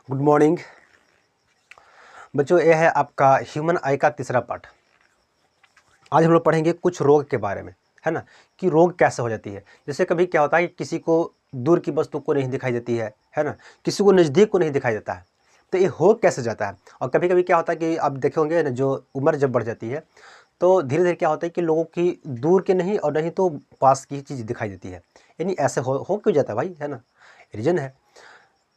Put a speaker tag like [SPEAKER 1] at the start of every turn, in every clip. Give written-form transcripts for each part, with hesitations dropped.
[SPEAKER 1] Good morning बच्चों, यह है आपका ह्यूमन आई का तीसरा पार्ट। आज हम लोग पढ़ेंगे कुछ रोग के बारे में, है ना, कि रोग कैसे हो जाती है। जैसे कभी क्या होता है कि किसी को दूर की वस्तु को नहीं दिखाई देती है ना, किसी को नज़दीक को नहीं दिखाई देता है, तो ये हो कैसे जाता है। और कभी कभी क्या होता है कि आप देखे होंगे ना, जो उम्र जब बढ़ जाती है तो धीरे धीरे क्या होता है कि लोगों की दूर के नहीं और नहीं तो पास की चीज़ दिखाई देती है। यानी ऐसे हो क्यों जाता है भाई, है ना, रीजन है।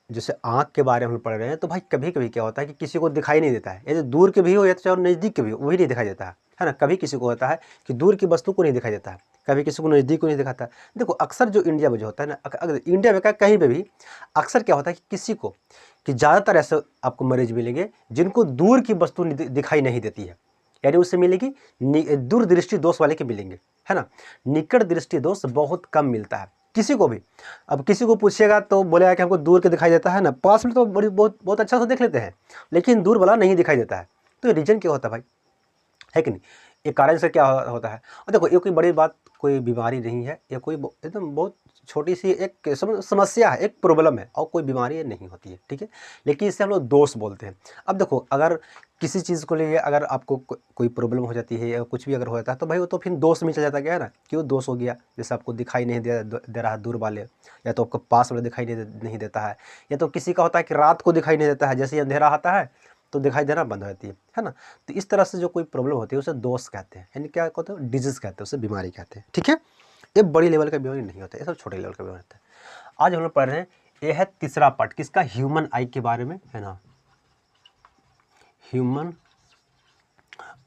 [SPEAKER 1] जैसे आँख के बारे में हम पढ़ रहे हैं तो भाई कभी कभी क्या होता है कि किसी को दिखाई नहीं देता है, यदि दूर के भी हो या तो चाहे नज़दीक के भी हो, वही नहीं दिखाई देता है ना। कभी किसी को होता है कि दूर की वस्तु को नहीं दिखाई देता है, कभी किसी को नज़दीक को नहीं दिखाता है। देखो अक्सर जो इंडिया में जो होता है ना, अगर इंडिया में कहीं पे भी अक्सर क्या होता है कि किसी को कि ज़्यादातर ऐसे आपको मरीज मिलेंगे जिनको दूर की वस्तु दिखाई नहीं देती है, यानी उससे मिलेगी दूरदृष्टि दोष वाले के मिलेंगे, है ना। निकट दृष्टि दोष बहुत कम मिलता है किसी को भी। अब किसी को पूछिएगा तो बोलेगा कि हमको दूर के दिखाई देता है ना, पास में तो बड़ी बहुत बहुत अच्छा से देख लेते हैं, लेकिन दूर वाला नहीं दिखाई देता है। तो रीजन क्या होता है भाई, है कि नहीं। ये कारण से क्या होता है। और देखो ये कोई बड़ी बात, कोई बीमारी नहीं है, ये कोई एकदम बहुत छोटी सी एक समस्या है, एक प्रॉब्लम है, और कोई बीमारी नहीं होती है, ठीक है। लेकिन इससे हम लोग दोष बोलते हैं। अब देखो अगर किसी चीज़ को लिए अगर आपको कोई प्रॉब्लम हो जाती है या कुछ भी अगर हो जाता है तो भाई वो तो फिर दोष में चला जाता है ना, क्यों दोष हो गया। जैसे आपको दिखाई नहीं दे रहा है दूर वाले, या तो आपको पास वाले दिखाई नहीं देता है, या तो किसी का होता है कि रात को दिखाई नहीं देता है, जैसे अंधेरा आता है तो दिखाई देना बंद हो जाती है ना। तो इस तरह से जो कोई प्रॉब्लम होती है उसे दोष कहते हैं, यानी क्या कहते हैं, डिजीज़ कहते हैं, उसे बीमारी कहते हैं, ठीक है। ये बड़ी लेवल का बीमारी नहीं होता है, ये सब छोटे लेवल का बीमारी होता है। आज हम लोग पढ़ रहे हैं, ये है तीसरा पार्ट किसका, ह्यूमन आई के बारे में, है ना। ह्यूमन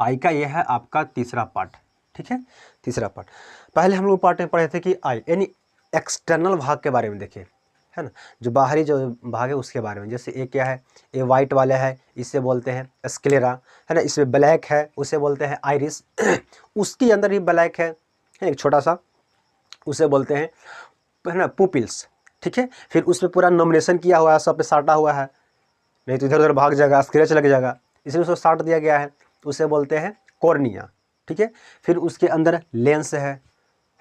[SPEAKER 1] आई का ये है आपका तीसरा पार्ट, ठीक है, तीसरा पार्ट। पहले हम लोग पार्ट में पढ़े थे कि आई यानी एक्सटर्नल भाग के बारे में देखे, है ना, जो बाहरी जो भाग है उसके बारे में। जैसे ये क्या है, ये वाइट वाला है, इसे बोलते हैं स्क्लेरा, है ना। इसमें ब्लैक है, उसे बोलते हैं आइरिस उसके अंदर ही ब्लैक है एक छोटा सा, उसे बोलते हैं, है ना, पुपिल्स, ठीक है। फिर उसमें पूरा नॉमिनेशन किया हुआ है, सब पे साटा हुआ है, नहीं तो इधर उधर भाग जाएगा, स्क्रैच लग जाएगा, इसलिए उसको साट दिया गया है, तो उसे बोलते हैं कॉर्निया, ठीक है। फिर उसके अंदर लेंस है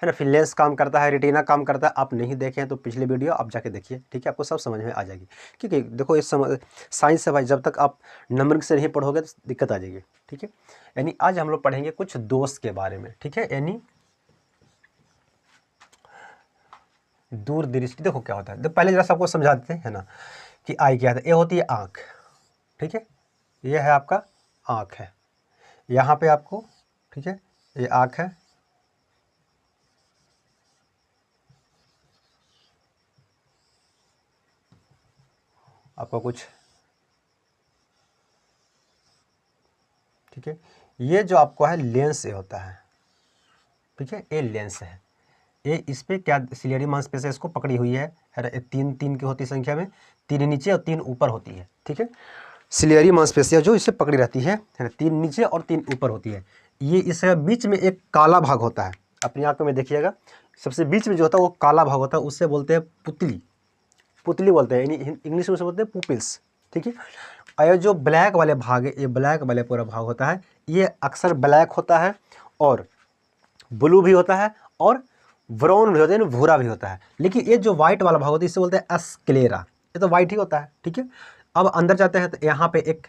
[SPEAKER 1] ना। फिर लेंस काम करता है, रेटिना काम करता है। आप नहीं देखें तो पिछले वीडियो आप जाके देखिए, ठीक है, आपको सब समझ में आ जाएगी। क्योंकि देखो इस साइंस है भाई, जब तक आप नंबर से नहीं पढ़ोगे तो दिक्कत आ जाएगी, ठीक है। यानी आज हम लोग पढ़ेंगे कुछ दोष के बारे में, ठीक है, यानी दूरदृष्टि। देखो क्या होता है, तो पहले जरा सबको समझा देते हैं, है ना, कि आई क्या है। ये होती है आँख, ठीक है, ये है आपका आँख है, यहाँ पे आपको, ठीक है, ये आँख है, आपका कुछ, ठीक है। ये जो आपको है लेंस ये होता है, ठीक है, ये लेंस है। ये इस पे क्या सिलियरी मांसपेशियां इसको पकड़ी हुई है ना। तीन तीन की होती संख्या में, तीन नीचे और तीन ऊपर होती है, ठीक है। सिलियरी मांसपेशियां जो इसे पकड़ी रहती है ना, तीन नीचे और तीन ऊपर होती है। ये इस बीच में एक काला भाग होता है, अपनी आंखों में देखिएगा, सबसे बीच में जो होता है वो काला भाग होता है, उससे बोलते हैं पुतली, पुतली बोलते हैं, यानी इंग्लिश में उसे बोलते हैं पुपिल्स, ठीक है। और ये जो ब्लैक वाले भाग है, ये ब्लैक वाले पूरा भाग होता है, ये अक्सर ब्लैक होता है और ब्लू भी होता है और ब्राउन भी होता है, भूरा भी होता है। लेकिन ये जो व्हाइट वाला भाग होता है इसे बोलते हैं स्क्लेरा, ये तो व्हाइट ही होता है, ठीक है। अब अंदर जाते हैं तो यहाँ पे एक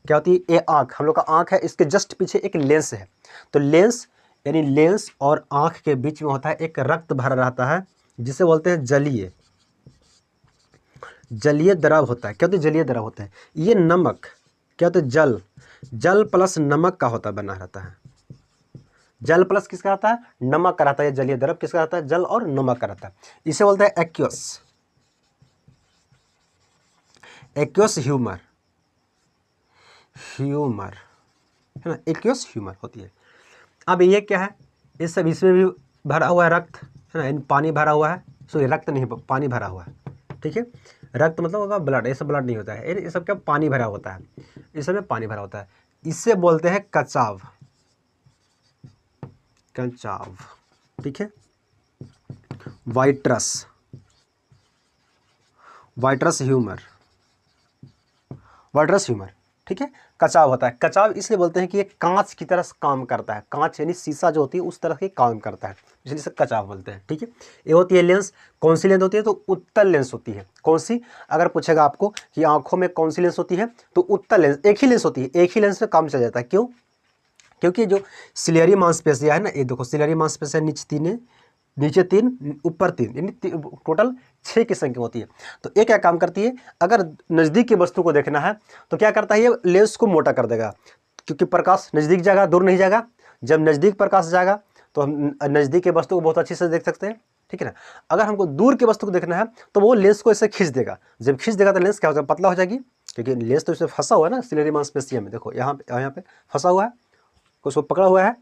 [SPEAKER 1] क्या होती है, ये आँख, हम लोग का आँख है, इसके जस्ट पीछे एक लेंस है। तो लेंस यानी लेंस और आँख के बीच में होता है एक रक्त भरा रहता है, जिसे बोलते हैं जलीय, जलीय द्रव होता है। क्या होता है, जलीय द्रव होता है। ये नमक क्या होता है, जल, जल प्लस नमक का होता बना रहता है। जल प्लस किसका आता है, नमक का रहता है। जलीय द्रव किसका रहता है, जल और नमक का रहता है। इसे बोलते हैं एक्वस, एक्वस ह्यूमर, ह्यूमर, है ना, एक्वस ह्यूमर होती है। अब ये क्या है, इस सब इसमें भी भरा हुआ है रक्त, है ना, पानी भरा हुआ है, सॉरी रक्त नहीं, पानी भरा हुआ है, ठीक है। रक्त मतलब होगा ब्लड, ये सब ब्लड नहीं होता है, ये सब क्या पानी भरा होता है, इस सब में पानी भरा होता है। इससे बोलते हैं कचाव, कचाव, ठीक है। Vitreous, vitreous humour, vitreous humour, ठीक है, कचाव होता है। कचाव इसलिए बोलते हैं कि ये कांच की तरह काम करता है, कांच यानी शीशा जो होती है उस तरह के काम करता है, इसलिए इसे कचाव बोलते हैं। ठीक है, ये होती है लेंस। कौन सी लेंस होती है? तो उत्तल लेंस होती है। कौन सी? अगर पूछेगा आपको कि आंखों में कौन सी लेंस होती है, तो उत्तल लेंस। एक ही लेंस होती है, एक ही लेंस में काम चल जाता है। क्यों? क्योंकि जो सिलेरी मांसपेशियां है ना, ये देखो सिलेरी मांसपेशियां नीचे तीन ऊपर तीन, यानी टोटल 6 की संख्या होती है। तो ये क्या काम करती है? अगर नज़दीक की वस्तु को देखना है तो क्या करता है? ये लेंस को मोटा कर देगा, क्योंकि प्रकाश नज़दीक जाएगा, दूर नहीं जाएगा। जब नज़दीक प्रकाश जाएगा तो हम नज़दीक के वस्तु को बहुत अच्छे से देख सकते हैं। ठीक है ना। अगर हमको दूर की वस्तु को देखना है तो वो लेंस को ऐसे खींच देगा। जब खींच देगा तो लेंस क्या हो जाएगा? पतला हो जाएगी, क्योंकि लेंस तो इसमें फंसा हुआ है ना, सिलेरी मांसपेशिया में। देखो यहाँ पे फंसा हुआ है, उसको पकड़ा हुआ है,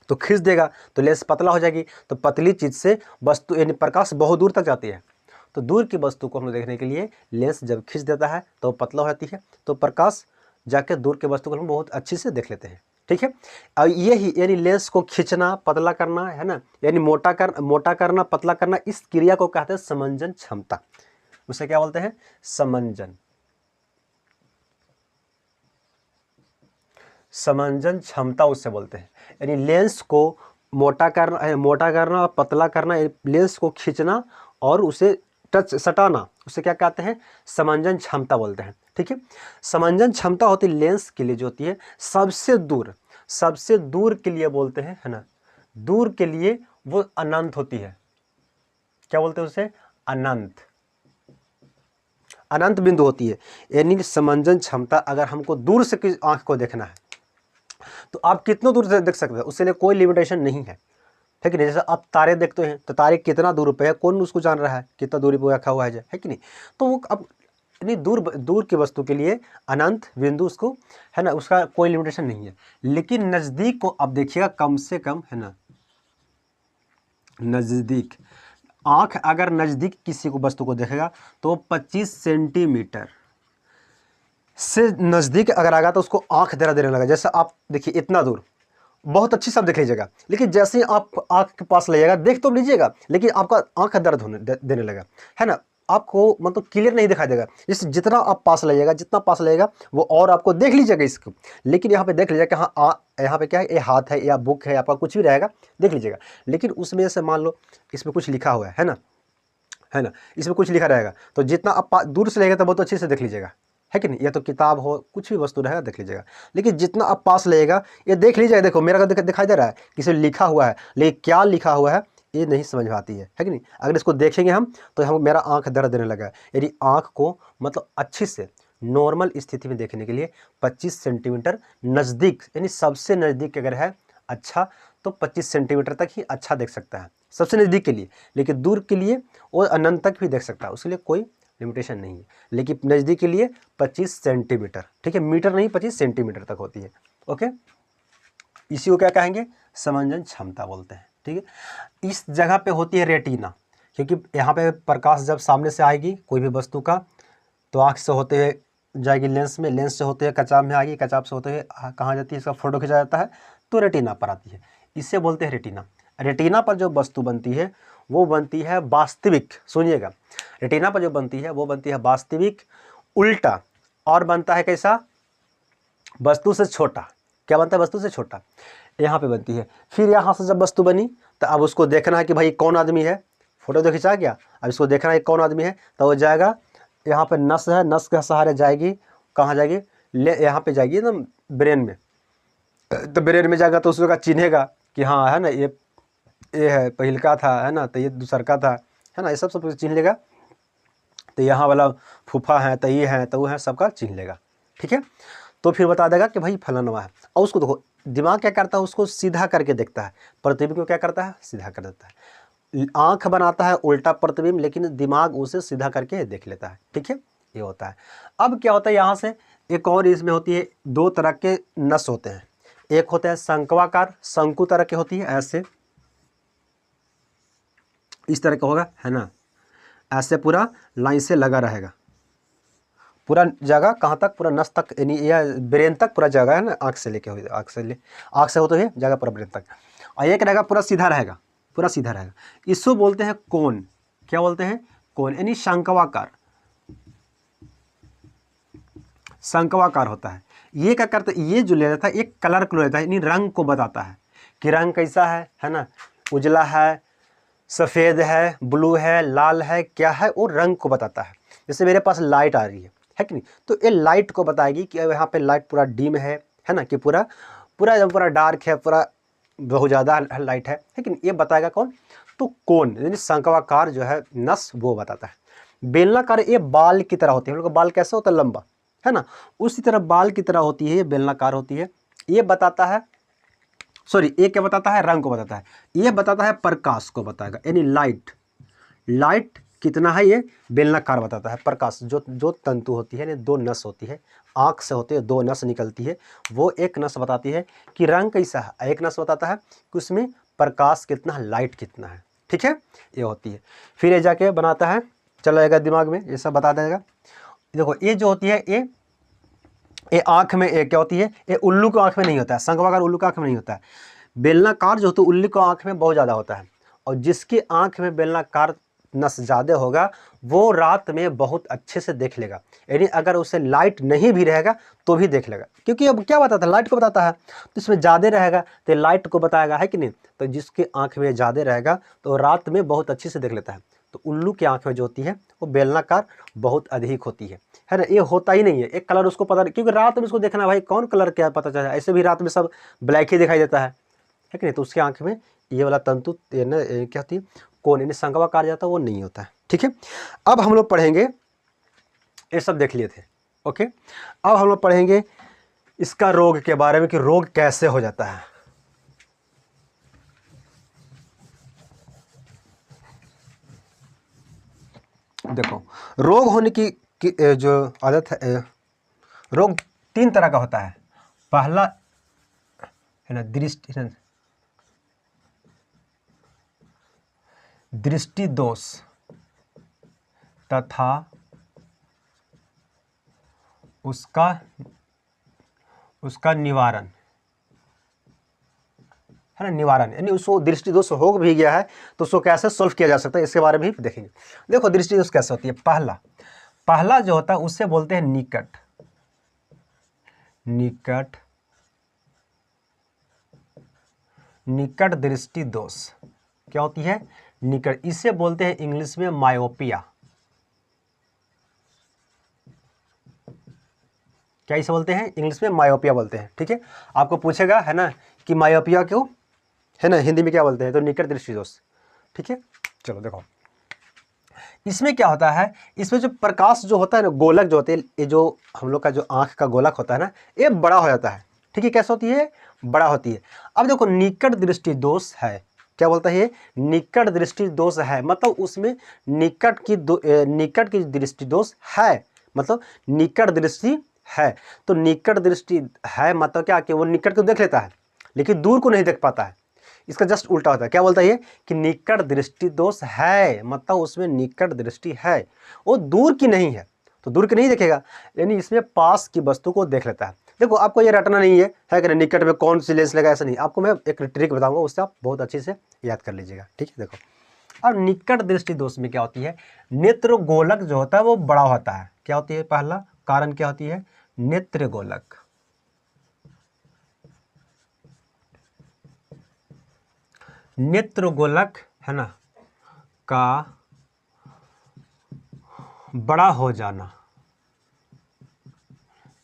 [SPEAKER 1] तो खींच देगा तो लेंस पतला हो जाएगी। तो पतली चीज़ से वस्तु यानी प्रकाश बहुत दूर तक जाती है। तो दूर की वस्तु को हम देखने के लिए लेंस जब खींच देता है तो पतला हो जाती है, तो प्रकाश जाके दूर के वस्तु को हम बहुत अच्छी से देख लेते हैं। ठीक है, और यही यानी लेंस को खींचना, पतला करना है ना, यानी मोटा करना, पतला करना, इस क्रिया को कहते हैं समंजन क्षमता। उसे क्या बोलते हैं? समंजन क्षमता उसे बोलते हैं। यानी लेंस को मोटा करना और पतला करना, लेंस को खींचना और उसे सटाना, उसे क्या कहते हैं? समंजन क्षमता बोलते हैं। ठीक है, समंजन क्षमता होती है लेंस के लिए जो होती है सबसे दूर के लिए बोलते हैं, है ना, दूर के लिए वो अनंत होती है। क्या बोलते हैं उसे? अनंत बिंदु होती है। यानी समंजन क्षमता, अगर हमको दूर से किसी आंख को देखना है तो आप कितना दूर से देख सकते हैं, उसके लिए कोई लिमिटेशन नहीं है। ठीक है, जैसे आप तारे देखते हैं तो तारे कितना दूर पे है, कौन उसको जान रहा है, कितना दूरी पर रखा हुआ है कि नहीं। तो वो अब इतनी दूर की वस्तु के लिए अनंत बिंदु उसको, है ना, उसका कोई लिमिटेशन नहीं है। लेकिन नज़दीक को अब देखिएगा, कम से कम, है ना, नज़दीक आँख अगर नज़दीक किसी को वस्तु को देखेगा तो 25 सेंटीमीटर से नज़दीक अगर आएगा तो उसको आँख दर्द देने लगा। जैसे आप देखिए इतना दूर बहुत अच्छी सब देख लीजिएगा, लेकिन जैसे ही आप आँख के पास लाइएगा, देख तो लीजिएगा, लेकिन आपका आँख दर्द देने लगा, है ना, आपको मतलब क्लियर नहीं दिखाई देगा। जैसे जितना आप पास लाइएगा वो और आपको देख लीजिएगा इसको। लेकिन यहाँ पे देख लीजिएगा कि हाँ यहाँ पे क्या है, ये हाथ है या बुक है, आपका कुछ भी रहेगा, देख लीजिएगा। लेकिन उसमें से मान लो इसमें कुछ लिखा हुआ है ना, इसमें कुछ लिखा रहेगा, तो जितना आप दूर से लेगा तो बहुत अच्छे से देख लीजिएगा, है कि नहीं। या तो किताब हो, कुछ भी वस्तु रहेगा, देख लीजिएगा। लेकिन जितना आप पास लेगा, ये देख लीजिएगा, देखो मेरा दिखाई दे रहा है किसी लिखा हुआ है, लेकिन क्या लिखा हुआ है ये नहीं समझ में आती है कि नहीं। अगर इसको देखेंगे हम तो हम मेरा आंख दर्द देने लगा है। यदि आंख को मतलब अच्छी से नॉर्मल स्थिति में देखने के लिए 25 सेंटीमीटर नज़दीक, यानी सबसे नज़दीक अगर है अच्छा तो 25 सेंटीमीटर तक ही अच्छा देख सकता है, सबसे नज़दीक के लिए। लेकिन दूर के लिए वो अनंत तक भी देख सकता है, उसके लिए कोई लिमिटेशन नहीं है। लेकिन नज़दीक के लिए 25 सेंटीमीटर, ठीक है, मीटर नहीं, 25 सेंटीमीटर तक होती है। ओके, इसी को क्या कहेंगे? समंजन क्षमता बोलते हैं। ठीक है, इस जगह पे होती है रेटिना, क्योंकि यहाँ पे प्रकाश जब सामने से आएगी कोई भी वस्तु का तो आँख से होते हुए जाएगी लेंस में, लेंस से होते हुए कचाप में आएगी, कचाप से होते हुए कहाँ जाती है, इसका फोटो खींचा जाता है तो रेटिना पर आती है। इससे बोलते हैं रेटिना। रेटिना पर जो वस्तु बनती है वो बनती है वास्तविक, सुनिएगा, रेटिना पर जो बनती है वो बनती है वास्तविक, उल्टा, और बनता है कैसा? वस्तु से छोटा। क्या बनता है? वस्तु से छोटा, यहाँ पे बनती है। फिर यहाँ से जब वस्तु बनी तो अब उसको देखना है कि भाई कौन आदमी है, फोटो तो खिंचा गया, अब इसको देखना है कौन आदमी है, तो वो जाएगा यहाँ पे, नस है, नस के सहारे जाएगी, कहाँ जाएगी? यहाँ पे जाएगी ना ब्रेन में, तो ब्रेन में जाएगा तो उसका चिन्हेगा कि हाँ है ना, ये है पहिलका था, है ना, तो ये दूसरका था, है ना, ये सब चिन्ह लेगा। तो यहाँ वाला फूफा है, तो ये है, तो वो है, सबका चिन्ह लेगा। ठीक है, तो फिर बता देगा कि भाई फलाना है। और उसको देखो दिमाग क्या करता है, उसको सीधा करके देखता है, प्रतिबिंब को क्या करता है? सीधा कर देता है। आंख बनाता है उल्टा प्रतिबिंब, लेकिन दिमाग उसे सीधा करके देख लेता है। ठीक है, ये होता है। अब क्या होता है, यहाँ से एक और इसमें होती है, 2 तरह के नस होते हैं। एक होता है शंक्वाकार, शंकु तरह की होती है, ऐसे इस तरह का होगा, है ना, ऐसे पूरा लाइन से लगा रहेगा, पूरा जगह कहाँ तक? पूरा नस तक, यानी या ब्रेन तक पूरा जगह, है ना, आँख से लेके हुई, आँख से होते हुए जगह पूरा ब्रेन तक। और एक रहेगा पूरा सीधा रहेगा, पूरा सीधा रहेगा, इसको बोलते हैं कोन। क्या बोलते हैं? कोन, यानी शंक्वाकार, शंक्वाकार होता है। ये क्या करता है, ये जो ले लेता है एक कलर को लेता है, यानी रंग को बताता है कि रंग कैसा है ना, उजला है, सफ़ेद है, ब्लू है, लाल है, क्या है, वो रंग को बताता है। जैसे मेरे पास लाइट आ रही है कि नहीं, तो ये लाइट को बताएगी कि यहाँ पे लाइट पूरा डिम है ना, कि पूरा पूरा डार्क है, पूरा बहुत ज़्यादा लाइट है कि नहीं, ये बताएगा कौन, तो कोन यानी शंक्वाकार जो है नस वो बताता है। बेलनाकार ये बाल की तरह होती है, हम लोग का बाल कैसे होता है, लंबा है ना, उसी तरह बाल की तरह होती है, ये बेलनाकार होती है। ये बताता है, सॉरी ये क्या बताता है, रंग को बताता है। ये बताता है प्रकाश को बताएगा, यानी लाइट कितना है, ये बेलनाकार बताता है। प्रकाश जो तंतु होती है, यानी दो नस होती है, आँख से होते हैं दो नस निकलती है, वो एक नस बताती है कि रंग कैसा है, एक नस बताता है कि उसमें प्रकाश कितना है, लाइट कितना है, ठीक है, ये होती है। फिर ये जाके बनाता है, चला जाएगा दिमाग में, ये सब बता देगा। देखो ये जो होती है, ये आँख में ये क्या होती है, ये उल्लू को आँख में नहीं होता है, शंक्वाकार उल्लू का आँख में नहीं होता है। बेलनाकार जो होता है उल्लू को आँख में बहुत ज़्यादा होता है, और जिसकी आँख में बेलनाकार नस ज़्यादा होगा वो रात में बहुत अच्छे से देख लेगा, यानी अगर उसे लाइट नहीं भी रहेगा तो भी देख लेगा, क्योंकि अब क्या बताता है, लाइट को बताता है, तो इसमें ज़्यादा रहेगा तो लाइट को बताएगा, है कि नहीं। तो जिसकी आँख में ज़्यादा रहेगा तो रात में बहुत अच्छे से देख लेता है। तो उल्लू की आँख में जो होती है वो बेलनाकार बहुत अधिक होती है ना। ये होता ही नहीं है, एक कलर उसको पता नहीं, क्योंकि रात में उसको देखना भाई कौन कलर क्या पता चला, ऐसे भी रात में सब ब्लैक ही दिखाई देता है कि नहीं। तो उसकी आँख में ये वाला तंतु क्या होती है, कोन यानी शंक्वाकार जाता है, वो नहीं होता है, ठीक है। अब हम लोग पढ़ेंगे, ये सब देख लिए थे, ओके। अब हम लोग पढ़ेंगे इसका रोग के बारे में कि रोग कैसे हो जाता है। देखो रोग होने की जो आदत है, रोग 3 तरह का होता है। पहला है ना दृष्टि दोष तथा उसका निवारण, है ना, निवारण यानी उसको दृष्टि दोष हो भी गया है तो उसको कैसे सॉल्व किया जा सकता है, इसके बारे में भी देखेंगे। देखो दृष्टि दोष कैसे होती है, पहला जो होता है उससे बोलते हैं निकट दृष्टि दोष। क्या होती है, निकट, इसे बोलते हैं इंग्लिश में मायोपिया। क्या इसे बोलते हैं, इंग्लिश में मायोपिया बोलते हैं, ठीक है। आपको पूछेगा है ना कि मायोपिया क्यों, है ना, हिंदी में क्या बोलते हैं, तो निकट दृष्टि दोष, ठीक है। चलो देखो इसमें क्या होता है, इसमें जो प्रकाश जो होता है ना, गोलक जो होते हैं, ये जो हम लोग का जो आँख का गोलक होता है ना, ये बड़ा हो जाता है, ठीक है। कैसे होती है, बड़ा होती है। अब देखो निकट दृष्टि दोष है, क्या बोलता है ये, निकट दृष्टि दोष है, मतलब उसमें निकट की दृष्टि दोष है, मतलब निकट दृष्टि है। तो निकट दृष्टि है मतलब क्या, कि वो निकट को देख लेता है लेकिन दूर को नहीं देख पाता है। इसका जस्ट उल्टा होता है, क्या बोलता है ये, कि निकट दृष्टि दोष है, मतलब उसमें निकट दृष्टि है, वो दूर की नहीं है, तो दूर की नहीं देखेगा, यानी इसमें पास की वस्तु को देख लेता है। देखो आपको ये रटना नहीं है कि निकट में कौन सी लेंस लगा, ऐसा नहीं, आपको मैं एक ट्रिक बताऊंगा, उससे आप बहुत अच्छे से याद कर लीजिएगा, ठीक है। देखो अब निकट दृष्टि दोष में क्या होती है, नेत्र गोलक जो होता है वो बड़ा होता है। क्या होती है, पहला कारण क्या होती है, नेत्र गोलक, नेत्र गोलक है ना का बड़ा हो जाना।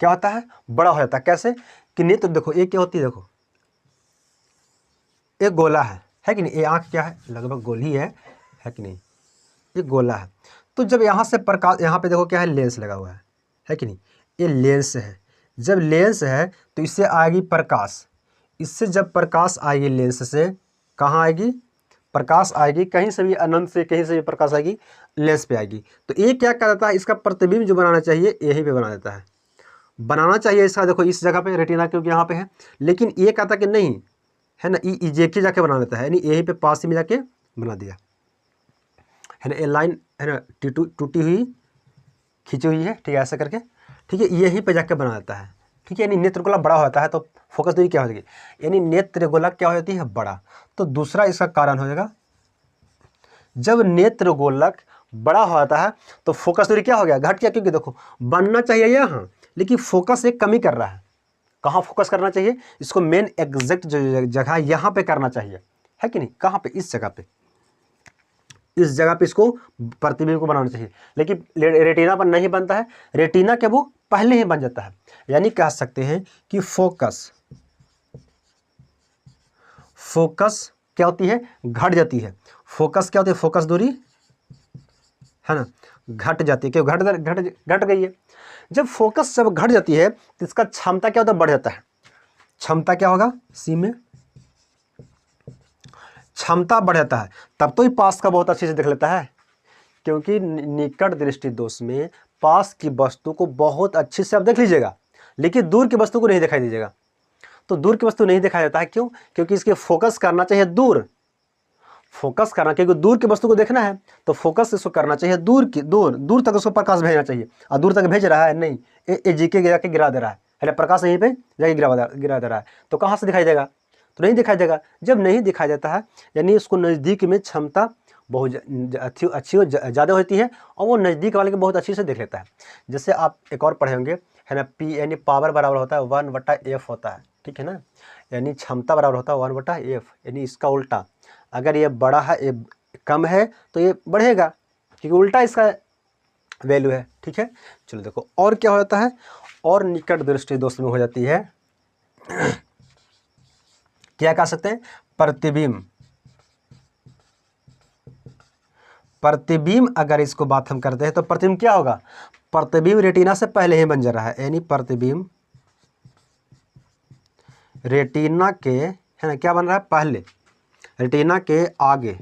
[SPEAKER 1] क्या होता है, बड़ा हो जाता है। कैसे, कि नेत्र देखो ये क्या होती है, देखो एक गोला है कि नहीं, ये आँख क्या है, लगभग गोल ही है कि नहीं, ये गोला है। तो जब यहाँ से प्रकाश, यहाँ पे देखो क्या है, लेंस लगा हुआ है कि नहीं, ये लेंस है। जब लेंस है तो इससे आएगी प्रकाश, इससे जब प्रकाश आएगी लेंस से, कहाँ आएगी, प्रकाश आएगी, कहीं से भी अनंत से कहीं से भी प्रकाश आएगी, लेंस पे आएगी। तो ये क्या करता है, इसका प्रतिबिंब जो बनाना चाहिए यहीं पे बना देता है, बनाना चाहिए इसका, देखो इस जगह पे रेटिना क्योंकि यहाँ पे है, लेकिन ये कहता कि नहीं है ना, इजेक्ट जाके बना देता है, यानी यहीं पे पास ही में जाके बना दिया है ना, ये लाइन है ना टूटी हुई खींची हुई है, ठीक है, ऐसा करके, ठीक है, यहीं पे जाके बना देता है, ठीक है। यानी नेत्र गोलक बड़ा होता है तो फोकस दूरी क्या हो जाएगी, यानी नेत्र गोलक क्या हो जाती है, बड़ा। तो दूसरा इसका कारण हो जाएगा, जब नेत्र गोलक बड़ा हो जाता है तो फोकस दूरी क्या हो गया, घट गया, क्योंकि देखो बनना चाहिए यहाँ लेकिन फोकस एक कमी कर रहा है, कहाँ फोकस करना चाहिए, इसको मेन एग्जैक्ट जो जगह यहाँ पे करना चाहिए, है कि नहीं, कहाँ पे, इस जगह पे, इस जगह पे इसको प्रतिबिंब को बनाना चाहिए। लेकिन रेटिना पर नहीं बनता है, रेटिना के वो पहले ही बन जाता है। यानी कह सकते हैं कि फोकस क्या होती है, घट जाती है। फोकस क्या होती है, फोकस दूरी, है ना, घट जाती है, क्यों घट गई है। जब फोकस जब घट जाती है तो इसका क्षमता क्या होता है, बढ़ जाता है। क्षमता क्या होगा, सी में क्षमता बढ़ जाता है, तब तो ही पास का बहुत अच्छे से देख लेता है, क्योंकि निकट दृष्टि दोष में पास की वस्तु को बहुत अच्छे से आप देख लीजिएगा, लेकिन दूर की वस्तु को नहीं दिखाई दीजिएगा। तो दूर की वस्तु नहीं दिखाया जाता है, क्यों, क्योंकि इसके फोकस करना चाहिए दूर, फोकस करना, क्योंकि दूर की वस्तु को देखना है तो फोकस इसको करना चाहिए दूर दूर तक उसको प्रकाश भेजना चाहिए। और दूर तक भेज रहा है नहीं, ये जी के जाके गिरा दे रहा है, प्रकाश यहीं पे जाके गिरा दे रहा है, तो कहाँ से दिखाई देगा, तो नहीं दिखाई देगा। जब नहीं दिखाई देता है यानी उसको नज़दीक में क्षमता बहुत अच्छी ज़्यादा होती है, और वो नज़दीक वाले को बहुत अच्छी से देख लेता है। जैसे आप एक और पढ़े होंगे, है ना, P यानी पावर बराबर होता है 1/f होता है, ठीक है ना, यानी क्षमता बराबर होता है 1/f, यानी इसका उल्टा, अगर ये बड़ा है, ये कम है तो ये बढ़ेगा, क्योंकि उल्टा इसका वैल्यू है, ठीक है। चलो देखो और क्या होता है, और निकट दृष्टि दोष में हो जाती है क्या कह सकते हैं, प्रतिबिंब अगर इसको बात हम करते हैं तो प्रतिबिंब क्या होगा, प्रतिबिंब रेटिना से पहले ही बन जा रहा है, यानी प्रतिबिंब रेटिना के, है ना, क्या बन रहा है, पहले, रेटिना के आगे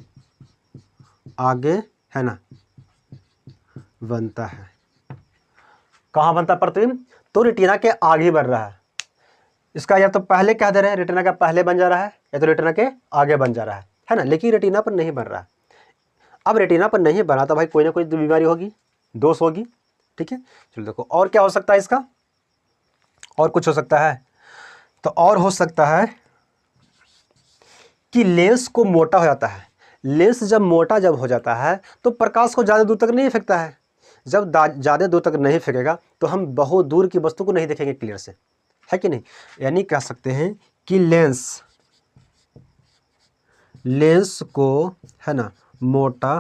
[SPEAKER 1] है ना बनता है। कहाँ बनता है प्रतिबिंब, तो रेटिना के आगे बन रहा है। इसका या तो पहले कह दे रहे हैं, रेटिना का पहले बन जा रहा है, या तो रेटिना के आगे बन जा रहा है ना, लेकिन रेटिना पर नहीं बन रहा है। अब रेटिना पर नहीं बना तो भाई कोई ना कोई बीमारी होगी, दोष होगी, ठीक है। चलो देखो और क्या हो सकता है इसका, और कुछ हो सकता है, तो और हो सकता है कि लेंस को मोटा हो जाता है। लेंस जब मोटा हो जाता है तो प्रकाश को ज़्यादा दूर तक नहीं फेंकता है। जब ज़्यादा दूर तक नहीं फेंकेगा तो हम बहुत दूर की वस्तु को नहीं देखेंगे क्लियर से, है कि नहीं। यानी कह सकते हैं कि लेंस को, है ना, मोटा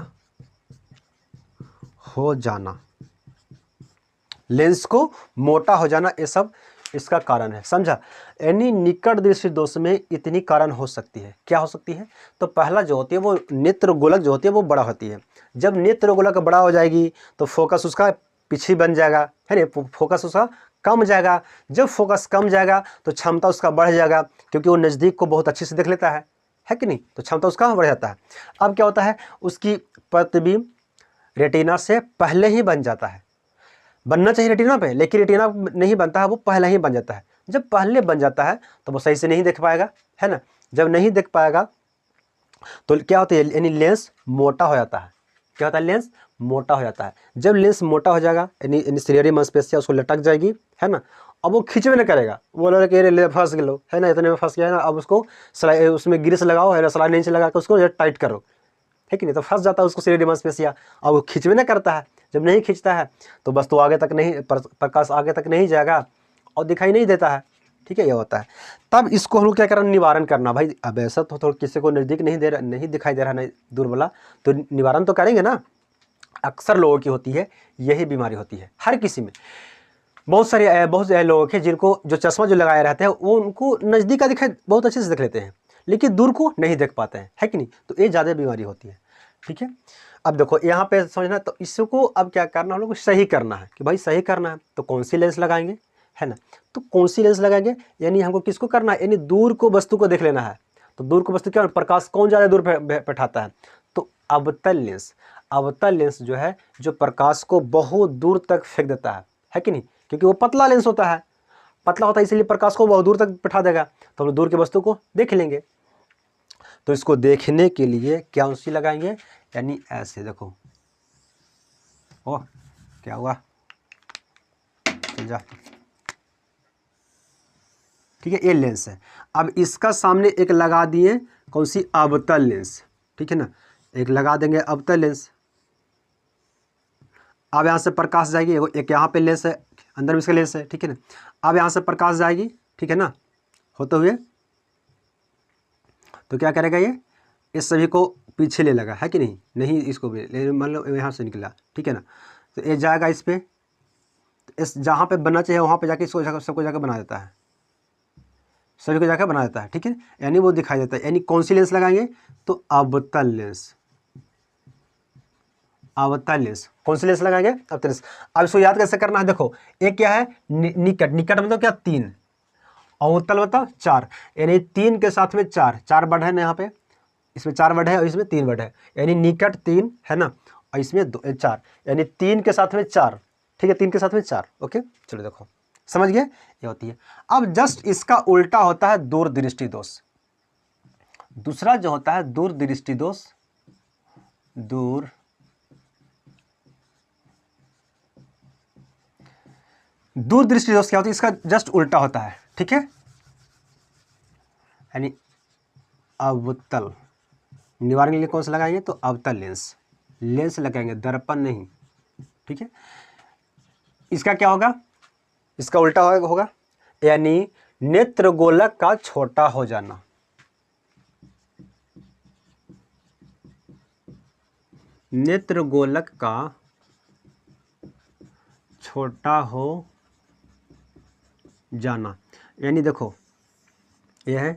[SPEAKER 1] हो जाना, लेंस को मोटा हो जाना, ये सब इसका कारण है, समझा। यानी निकट दृष्टि दोष में इतनी कारण हो सकती है, क्या हो सकती है, तो पहला जो होती है वो नेत्र गोलक जो होती है वो बड़ा होती है। जब नेत्र गोलक बड़ा हो जाएगी तो फोकस उसका पीछे बन जाएगा, है ना, फोकस उसका कम जाएगा। जब फोकस कम जाएगा तो क्षमता उसका बढ़ जाएगा, क्योंकि वो नज़दीक को बहुत अच्छे से देख लेता है कि नहीं, तो क्षमता उसका बढ़ जाता है। अब क्या होता है, उसकी प्रतिबिंब रेटिना से पहले ही बन जाता है, बनना चाहिए रेटिना पे, लेकिन रेटिना नहीं बनता है, वो पहले ही बन जाता है। जब पहले बन जाता है तो वो सही से नहीं देख पाएगा, है ना। जब नहीं देख पाएगा तो क्या होता है, यानी लेंस मोटा हो जाता है। क्या होता है, लेंस मोटा हो जाता है। जब लेंस मोटा हो जाएगा यानी सिलियरी मांसपेशियां उसको लटक जाएगी, है ना, अब वो खींचवे नहीं करेगा, वो लगे कि ले फंस गए, है ना, इतने में फंस गया है ना, अब उसको सलाई, उसमें ग्रीस लगाओ, है ना, सलाई नहीं से लगा के उसको टाइट करो, है कि नहीं, तो फंस जाता है उसको सिलियरी मांसपेशियां। अब वो खींचवे नहीं करता है, जब नहीं खींचता है तो बस तो आगे तक नहीं, प्रकाश आगे तक नहीं जाएगा और दिखाई नहीं देता है, ठीक है, ये होता है। तब इसको हम लोग क्या करना, निवारण करना भाई। अब ऐसा तो थोड़ा किसी को नज़दीक नहीं दिखाई दे रहा, नहीं दूर वाला, तो निवारण तो करेंगे ना। अक्सर लोगों की होती है यही बीमारी होती है, हर किसी में। बहुत सारे लोग हैं जिनको जो चश्मा जो लगाए रहते हैं वो उनको नज़दीक का दिखाई बहुत अच्छे से देख लेते हैं, लेकिन दूर को नहीं देख पाते हैं, है कि नहीं, तो ये ज़्यादा बीमारी होती है, ठीक है। अब देखो यहाँ पे समझना, तो इसको अब क्या करना, हम लोग को सही करना है कि भाई सही करना है तो कौन सी लेंस लगाएंगे, है ना, तो कौन सी लेंस लगाएंगे, यानी हमको किसको करना है, यानी दूर को वस्तु को देख लेना है। तो दूर को वस्तु क्या, प्रकाश कौन ज़्यादा दूर बैठाता है, तो अवतल लेंस जो है, जो प्रकाश को बहुत दूर तक फेंक देता है कि नहीं, क्योंकि वो पतला लेंस होता है, इसलिए प्रकाश को बहुत दूर तक बैठा देगा, तो हम दूर की वस्तु को देख लेंगे। तो इसको देखने के लिए क्या सी लगाएंगे, यानी ऐसे देखो, ओह क्या हुआ, जा, ठीक है, ये लेंस है। अब इसका सामने एक लगा दिए कौन सी, अवतल लेंस, ठीक है ना, एक लगा देंगे अवतल लेंस। अब यहाँ से प्रकाश जाएगी, एक यहाँ पे लेंस है, अंदर में इसका लेंस है, ठीक है ना। अब यहाँ से प्रकाश जाएगी, ठीक है ना, होते हुए तो क्या करेगा ये, इस सभी को पीछे ले लगा है कि नहीं, नहीं इसको भी ले, मान लो यहाँ से निकला, ठीक है ना, तो ये जाएगा इस पे, इस जहाँ पे बनना चाहिए वहाँ पे जाके इसको सबको जाकर बना देता है, सभी को जाकर बना देता है, ठीक है, यानी वो दिखाई देता है। यानी कौन सी लेंस लगाएंगे, तो अवतल लेंस, अवतल लेंस, कौन सी लेंस लगाएंगे, अवतल लेंस। अब इसको याद कैसे करना है, देखो एक क्या है निकट, निकट मतलब क्या 3, अवतल मतलब 4, यानी 3 के साथ में 4, 4 वर्ड है ना यहाँ पे, इसमें 4 वर्ड है और इसमें 3 वर्ड है, यानी निकट 3 है ना, और इसमें 4, यानी 3 के साथ में 4, ठीक है, 3 के साथ में 4, ओके। चलो देखो समझ गए, ये होती है। अब जस्ट इसका उल्टा होता है दूरदृष्टि दोष। दूसरा जो होता है दूरदृष्टि दोष, दूरदृष्टि दोष क्या होता है, इसका जस्ट उल्टा होता है, ठीक है, यानी अवतल, निवारण के लिए कौन सा लगाएंगे, तो अवतल लेंस, लेंस लगाएंगे, दर्पण नहीं, ठीक है। इसका क्या होगा, इसका उल्टा होगा, यानी नेत्र गोलक का छोटा हो जाना, नेत्र गोलक का छोटा हो जाना। यानी देखो ये है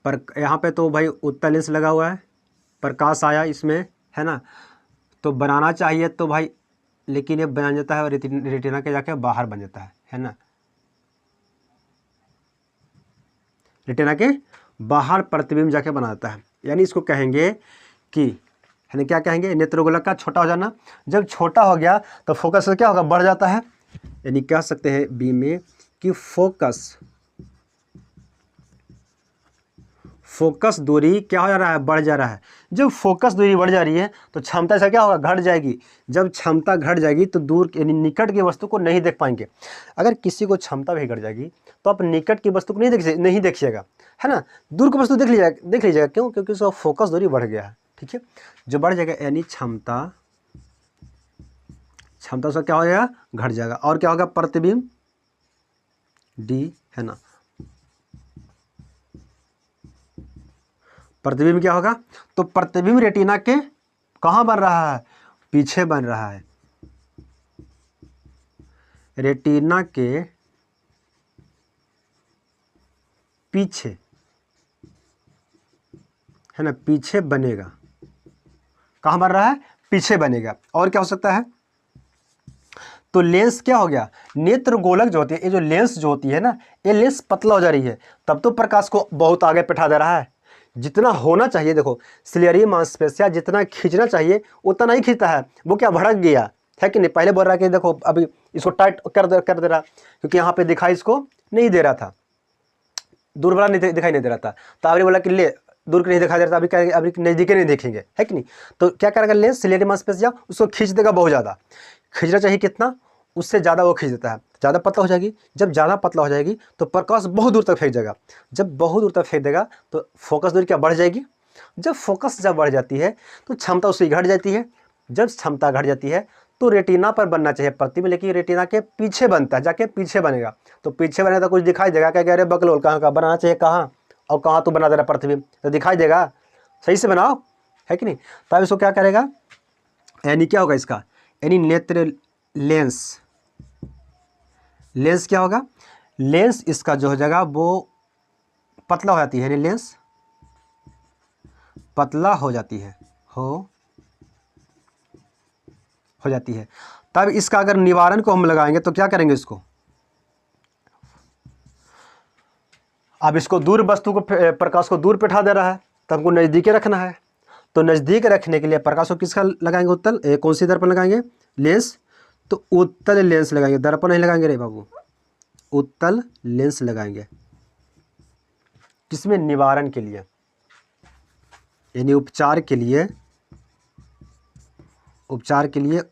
[SPEAKER 1] पर यहाँ पे तो भाई उत्तल लेंस लगा हुआ है, प्रकाश आया इसमें है ना, तो बनाना चाहिए तो भाई, लेकिन ये बन जाता है और रेटिना के जाके बाहर बन जाता है ना, रेटिना के बाहर प्रतिबिंब जाके बना देता है। यानी इसको कहेंगे कि, यानी क्या कहेंगे, नेत्रगोलक का छोटा हो जाना। जब छोटा हो गया तो फोकस क्या होगा, बढ़ जाता है, यानी कह सकते हैं बी में कि फोकस दूरी क्या हो जा रहा है, बढ़ जा रहा है। जब फोकस दूरी बढ़ जा रही है तो क्षमता से क्या होगा, घट जाएगी। जब क्षमता घट जाएगी तो दूर यानी निकट की वस्तु को नहीं देख पाएंगे। अगर किसी को क्षमता भी घट जाएगी तो आप निकट की वस्तु को नहीं देखिएगा, है ना, दूर की वस्तु देख लीजिएगा। क्यों, क्योंकि उसका फोकस दूरी बढ़ गया है, ठीक है, जो बढ़ जाएगा यानी क्षमता उसका क्या हो जाएगा, घट जाएगा। और क्या होगा, प्रतिबिंब डी, है ना, प्रतिबिंब क्या होगा, तो प्रतिबिंब रेटिना के कहाँ बन रहा है, पीछे बन रहा है, रेटिना के पीछे, है ना, पीछे बनेगा। कहाँ बन रहा है, पीछे बनेगा। और क्या हो सकता है, तो लेंस क्या हो गया, नेत्र गोलक जो होती है, ये जो लेंस जो होती है ना, ये लेंस पतला हो जा रही है, तब तो प्रकाश को बहुत आगे बैठा दे रहा है। जितना होना चाहिए, देखो सिलियरी मांसपेशियां जितना खींचना चाहिए उतना नहीं खींचता है, वो क्या भड़क गया है कि नहीं। पहले बोल रहा है कि देखो अभी इसको टाइट कर दे रहा, क्योंकि यहाँ पे दिखाई इसको नहीं दे रहा था, दूर वाला नहीं दिखाई नहीं दे रहा था, तो आपने बोला कि ले दूर के नहीं दिखाई दे रहा था, अभी कहेंगे अभी नज़दीके नहीं देखेंगे, है कि नहीं। तो क्या करेगा लेंस, सिलियरी मांसपेशियां उसको खींच देगा बहुत ज़्यादा, खींचना चाहिए कितना, उससे ज़्यादा वो खींच देता है, ज़्यादा पतला हो जाएगी। जब ज़्यादा पतला हो जाएगी तो प्रकाश बहुत दूर तक फेंक जाएगा। जब बहुत दूर तक फेंक देगा तो फोकस दूरी क्या बढ़ जाएगी। जब बढ़ जाती है तो क्षमता उसकी घट जाती है। जब क्षमता घट जाती है तो रेटिना पर बनना चाहिए प्रतिबिंब, लेकिन रेटिना के पीछे बनता है, जाके पीछे बनेगा। तो पीछे बनेगा तो कुछ दिखाई देगा, क्या कह रहे बकलोल कहाँ का बनाना चाहिए, कहाँ और कहाँ तो बना दे रहा प्रतिबिंब, तो दिखाई देगा, सही से बनाओ, है कि नहीं। तब इसको क्या करेगा, यानी क्या होगा इसका, यानी नेत्र लेंस क्या होगा, लेंस इसका जो हो जाएगा वो पतला हो जाती है, यानी लेंस पतला हो जाती है, हो जाती है। तब इसका अगर निवारण को हम लगाएंगे तो क्या करेंगे, इसको अब इसको दूर वस्तु को, प्रकाश को दूर बैठा दे रहा है, तो हमको नज़दीके रखना है। तो नज़दीक रखने के लिए प्रकाश को किसका लगाएंगे, उत्तल, कौन सी दर्पण लगाएंगे, लेंस, तो उत्तल लेंस लगाएंगे, दर्पण नहीं लगाएंगे रे बाबू, उत्तल लेंस लगाएंगे। किसमें, निवारण के लिए, यानी उपचार के लिए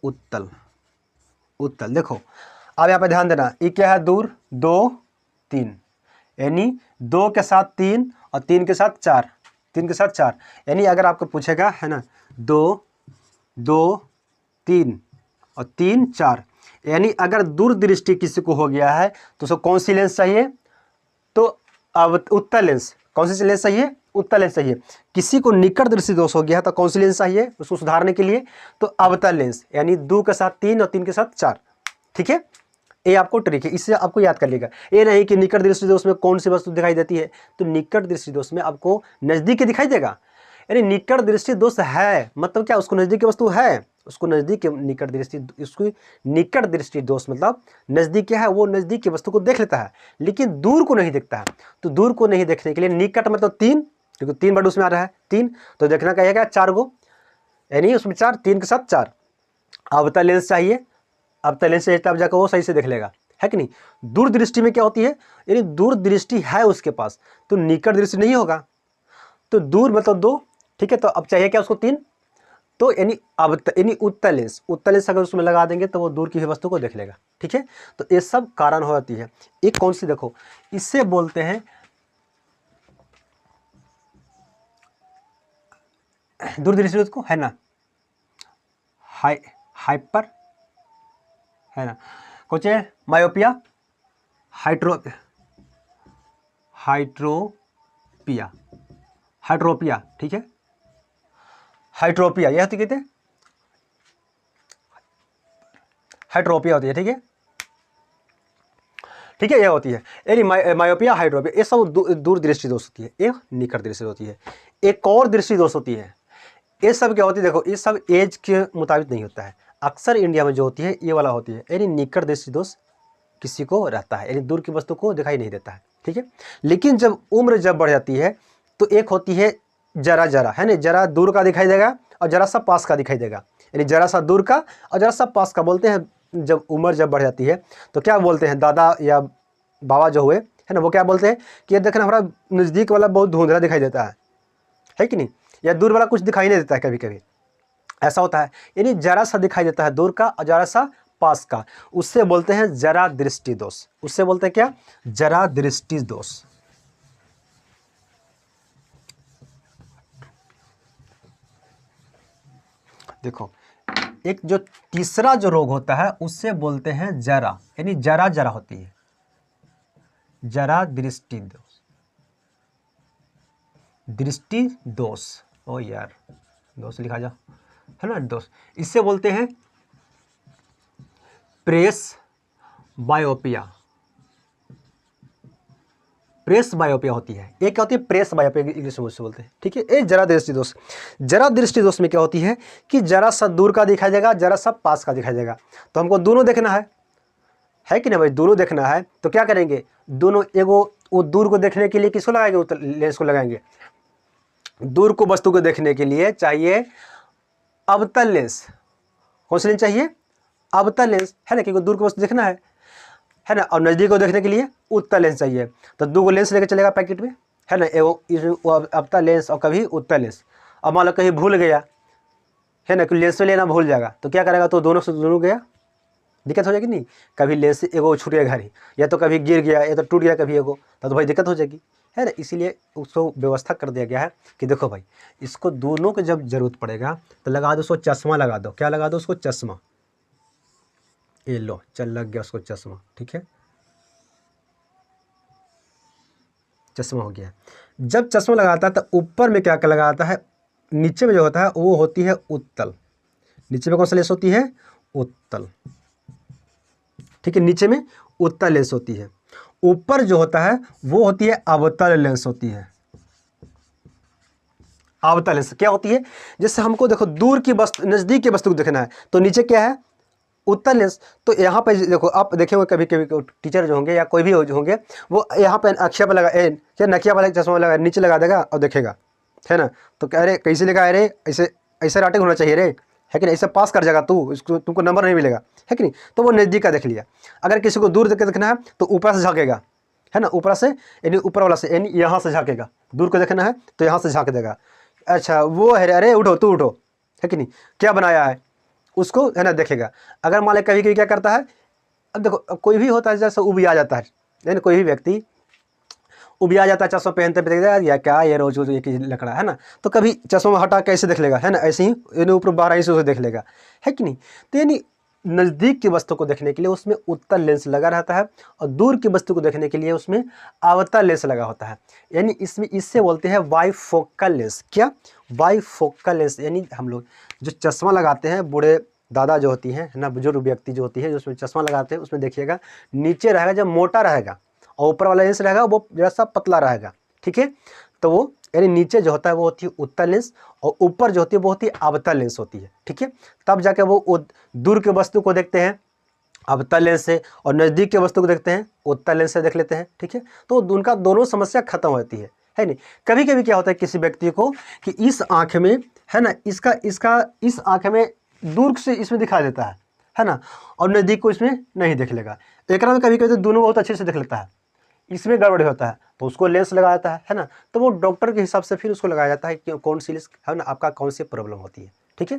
[SPEAKER 1] उत्तल। देखो अब यहाँ पे ध्यान देना, ये क्या है, दूर 2 3, यानी 2 के साथ 3 और 3 के साथ 4, 3 के साथ 4, यानी अगर आपको पूछेगा, है ना, 2 2 3 और 3 4, यानी अगर दूरदृष्टि किसी को हो गया है तो उसको कौन सी लेंस चाहिए, तो अब उत्तल लेंस, कौन सी लेंस चाहिए? उत्तल लेंस चाहिए। किसी को निकट दृष्टि दोष हो गया तो कौन सी लेंस चाहिए उसको सुधारने के लिए? तो अवतल लेंस, यानी 2 के साथ 3 और 3 के साथ 4। ठीक है, ये आपको ट्रिक है, इससे आपको याद कर लेगा। ये नहीं कि निकट दृष्टि दोष में कौन सी वस्तु दिखाई देती है, तो निकट दृष्टि दोष में आपको नजदीक दिखाई देगा। यानी निकट दृष्टि दोष है मतलब क्या? उसको नजदीक की वस्तु है, उसको नजदीक के निकट दृष्टि, उसको निकट दृष्टि दोष मतलब नजदीक क्या है, वो नजदीक की वस्तु को देख लेता है लेकिन दूर को नहीं देखता है। तो दूर को नहीं देखने के लिए निकट मतलब 3, क्योंकि 3 वर्ड उसमें आ रहा है 3, तो देखना क्या है 4 गो, यानी उसमें 4, 3 के साथ 4। अवतल लेंस चाहिए, अवतल लेंस चाहिए तब जाकर वो सही से देख लेगा, है कि नहीं। दूर दृष्टि में क्या होती है, यानी दूर दृष्टि है उसके पास तो निकट दृष्टि नहीं होगा, तो दूर मतलब 2। ठीक है, तो अब चाहिए क्या उसको 3, तो यानी उत्तल लेंस, उत्तल लेंस अगर उसमें लगा देंगे तो वो दूर की वस्तु को देख लेगा। ठीक है, तो ये सब कारण हो जाती है। एक कौन सी देखो, इससे बोलते हैं दूरदृष्टि को, है ना, हाइपर, है ना, कुछ है मायोपिया, हाइड्रोपिया। ठीक है, हाइड्रोपिया यह कहते हैं, हाइड्रोपिया होती है। ठीक है, ठीक है, यह होती है यानी मायोपिया, हाइड्रोपिया, ये सब दूर दृष्टि दोष होती है, एक निकट दृष्टि होती है, एक और दृष्टि दोष होती है। ये सब क्या होती है, देखो ये सब एज के मुताबिक नहीं होता है, अक्सर इंडिया में जो होती है ये वाला होती है, यानी निकट दृष्टि दोष किसी को रहता है, यानी दूर की वस्तु को दिखाई नहीं देता है। ठीक है, लेकिन जब उम्र जब बढ़ जाती है तो एक होती है जरा जरा, है ना, जरा दूर का दिखाई देगा और जरा सा पास का दिखाई देगा, यानी जरा सा दूर का और जरा सा पास का। बोलते हैं जब उम्र जब बढ़ जाती है तो क्या बोलते हैं, दादा या बाबा जो हुए, है ना, वो क्या बोलते हैं कि ये देखना हमारा नज़दीक वाला बहुत धुंधला दिखाई देता है कि नहीं, या दूर वाला कुछ दिखाई नहीं देता है, कभी कभी ऐसा होता है, यानी जरा सा दिखाई देता है दूर का और जरा सा पास का, उससे बोलते हैं जरा दृष्टि दोष। उससे बोलते हैं क्या, जरा दृष्टि दोष। देखो एक जो तीसरा जो रोग होता है उससे बोलते हैं जरा, यानी जरा जरा होती है, जरा दृष्टि दोष, दृष्टि दोष। ओ यार दोष लिखा जा, है ना, दोष। इससे बोलते हैं प्रेस बायोपिया, प्रेस बायोपिया होती है। एक क्या होती है, प्रेस बायोपिया इंग्लिश में उससे बोलते हैं। ठीक है, एक जरा दृष्टि दोष। जरा दृष्टि दोष में क्या होती है कि जरा सा दूर का दिखाई देगा, जरा सा पास का दिखाई देगा, तो हमको दोनों देखना है कि नहीं भाई, दोनों देखना है तो क्या करेंगे, दोनों एगो वो दूर को देखने के लिए किसको लगाएंगे, लेंस को लगाएंगे। दूर को वस्तु को देखने के लिए चाहिए अवतल लेंस। कौन सा लेंस चाहिए, अवतल लेंस, है ना, क्योंकि दूर को वस्तु देखना है ना, और नज़दीक को देखने के लिए उत्तल लेंस चाहिए। तो 2 लेंस लेकर चलेगा पैकेट में, है ना, वो अवतल लेंस और कभी उत्तल लेंस। अब मान लो कहीं भूल गया, है ना, कि लेंस में लेना भूल जाएगा तो क्या करेगा, तो दोनों से दोनों गया, दिक्कत हो जाएगी नहीं, कभी लेंस एगो छूट गया घर ही, या तो कभी गिर गया या तो टूट गया कभी एगो, तो भाई दिक्कत हो जाएगी, है ना। इसीलिए उसको व्यवस्था कर दिया गया है कि देखो भाई इसको दोनों को जब जरूरत पड़ेगा तो लगा दो उसको चश्मा, लगा दो, क्या लगा दो उसको, चश्मा। ये लो चल लग गया उसको चश्मा। ठीक है, चश्मा हो गया। जब चश्मा लगाता है तो ऊपर में क्या क्या लगाता है, नीचे में जो होता है वो होती है उत्तल। नीचे में कौन सा लेंस होती है, उत्तल। ठीक है, नीचे में उत्तल लेंस होती है, ऊपर जो होता है वो होती है अवतल लेंस होती है। अवतल लेंस क्या होती है, जैसे हमको देखो दूर की वस्तु, नज़दीक की वस्तु को देखना है तो नीचे क्या है, उत्तल लेंस। तो यहाँ पे देखो आप देखेंगे कभी कभी टीचर जो होंगे या कोई भी जो होंगे वो यहाँ पे अक्षय पर लगा, क्या नकिया वाला चश्मा लगा नीचे लगा देगा और देखेगा, है ना, तो कह रहे कैसे लिखा है रे, ऐसे ऐसे राइटिंग होना चाहिए रे, है कि नहीं, ऐसे पास कर जाएगा तू, इसको तुमको नंबर नहीं मिलेगा, है कि नहीं। तो वो नज़दीक का देख लिया। अगर किसी को दूर देख के देखना है तो ऊपर से झाँकेगा, है ना, ऊपर से यानी ऊपर वाला से, यानी यहाँ से झाँकेगा। दूर को देखना है तो यहाँ से झाँक देगा, अच्छा वो है, अरे उठो तू उठो, है कि नहीं, क्या बनाया है उसको, है ना, देखेगा। अगर मान लें कभी कभी क्या करता है, अब देखो कोई भी होता है जैसे उबिया जाता है, यानी कोई भी व्यक्ति उबिया जाता है, चश्मा पहनते पे देखता है या क्या ये रोज रोज एक ही लकड़ा, है ना, तो कभी चश्मा हटा कैसे देख लेगा, है ना, ऐसे ही यानी ऊपर बाहर ऐसे उसे देख लेगा, है कि नहीं। तो यानी नज़दीक की वस्तु को देखने के लिए उसमें उत्तल लेंस लगा रहता है और दूर की वस्तु को देखने के लिए उसमें अवतल लेंस लगा होता है। यानी इसमें इससे बोलते हैं बाइफोकल लेंस। क्या? Bifocal lens. यानी हम लोग जो चश्मा लगाते हैं, बूढ़े दादा जो होती हैं ना, बुजुर्ग व्यक्ति जो होती है, जो उसमें चश्मा लगाते हैं, उसमें देखिएगा नीचे रहेगा जब मोटा रहेगा और ऊपर वाला लेंस रहेगा वो जैसा पतला रहेगा। ठीक है, तो वो यानी नीचे जो होता है वो होती है उत्तल लेंस और ऊपर जो होती है वो होती है अवतल लेंस होती है। ठीक है, तब जाके वो दूर की वस्तु को देखते हैं अवतल लेंस से और नज़दीक की वस्तु को देखते हैं उत्तल लेंस से देख लेते हैं। ठीक है, तो उनका दोनों समस्या खत्म होती है नहीं। कभी कभी क्या होता है किसी व्यक्ति को कि इस आँख में है ना, इसका इस आँख में दूर से इसमें दिखा देता है ना, और नज़दीक को इसमें नहीं देख लेगा। एक में कभी कभी तो दोनों बहुत अच्छे से देख लेता है, इसमें गड़बड़ होता है तो उसको लेंस लगाया जाता है ना, तो वो डॉक्टर के हिसाब से फिर उसको लगाया जाता है कि कौन सी लेंस है ना, आपका कौन सी प्रॉब्लम होती है। ठीक है,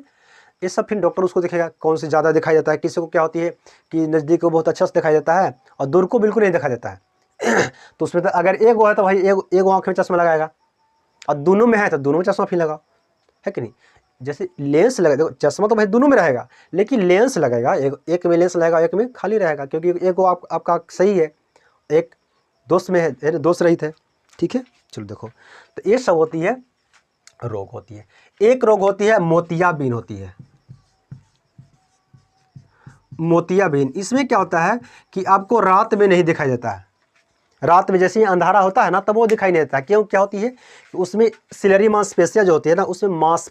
[SPEAKER 1] ये सब फिर डॉक्टर उसको देखेगा कौन सी ज़्यादा दिखाई देता है। किसी को क्या होती है कि नज़दीक को बहुत अच्छा से दिखाई देता है और दूर को बिल्कुल नहीं दिखा देता है तो उसमें तो अगर एक वो है तो भाई एक आँख में चश्मा लगाएगा और दोनों में है तो दोनों में चश्मा फिर लगाओ, है कि नहीं। जैसे लेंस लगा, देखो चश्मा तो भाई दोनों में रहेगा, लेकिन लेंस लगेगा एक में लेंस लगेगा, एक में खाली रहेगा, क्योंकि एक वो आपका सही है, एक दोस्त में है, दोस्त रहित है। ठीक है, चलो देखो, तो ये सब होती है रोग होती है। एक रोग होती है मोतियाबिंद होती है। मोतियाबिंद, इसमें क्या होता है कि आपको रात में नहीं दिखाई देता है। रात में जैसे ही अंधारा होता है ना तब वो दिखाई नहीं देता। क्यों? क्या होती है कि उसमें सिलरी मांसपेशियां जो होती है ना उसमें मांस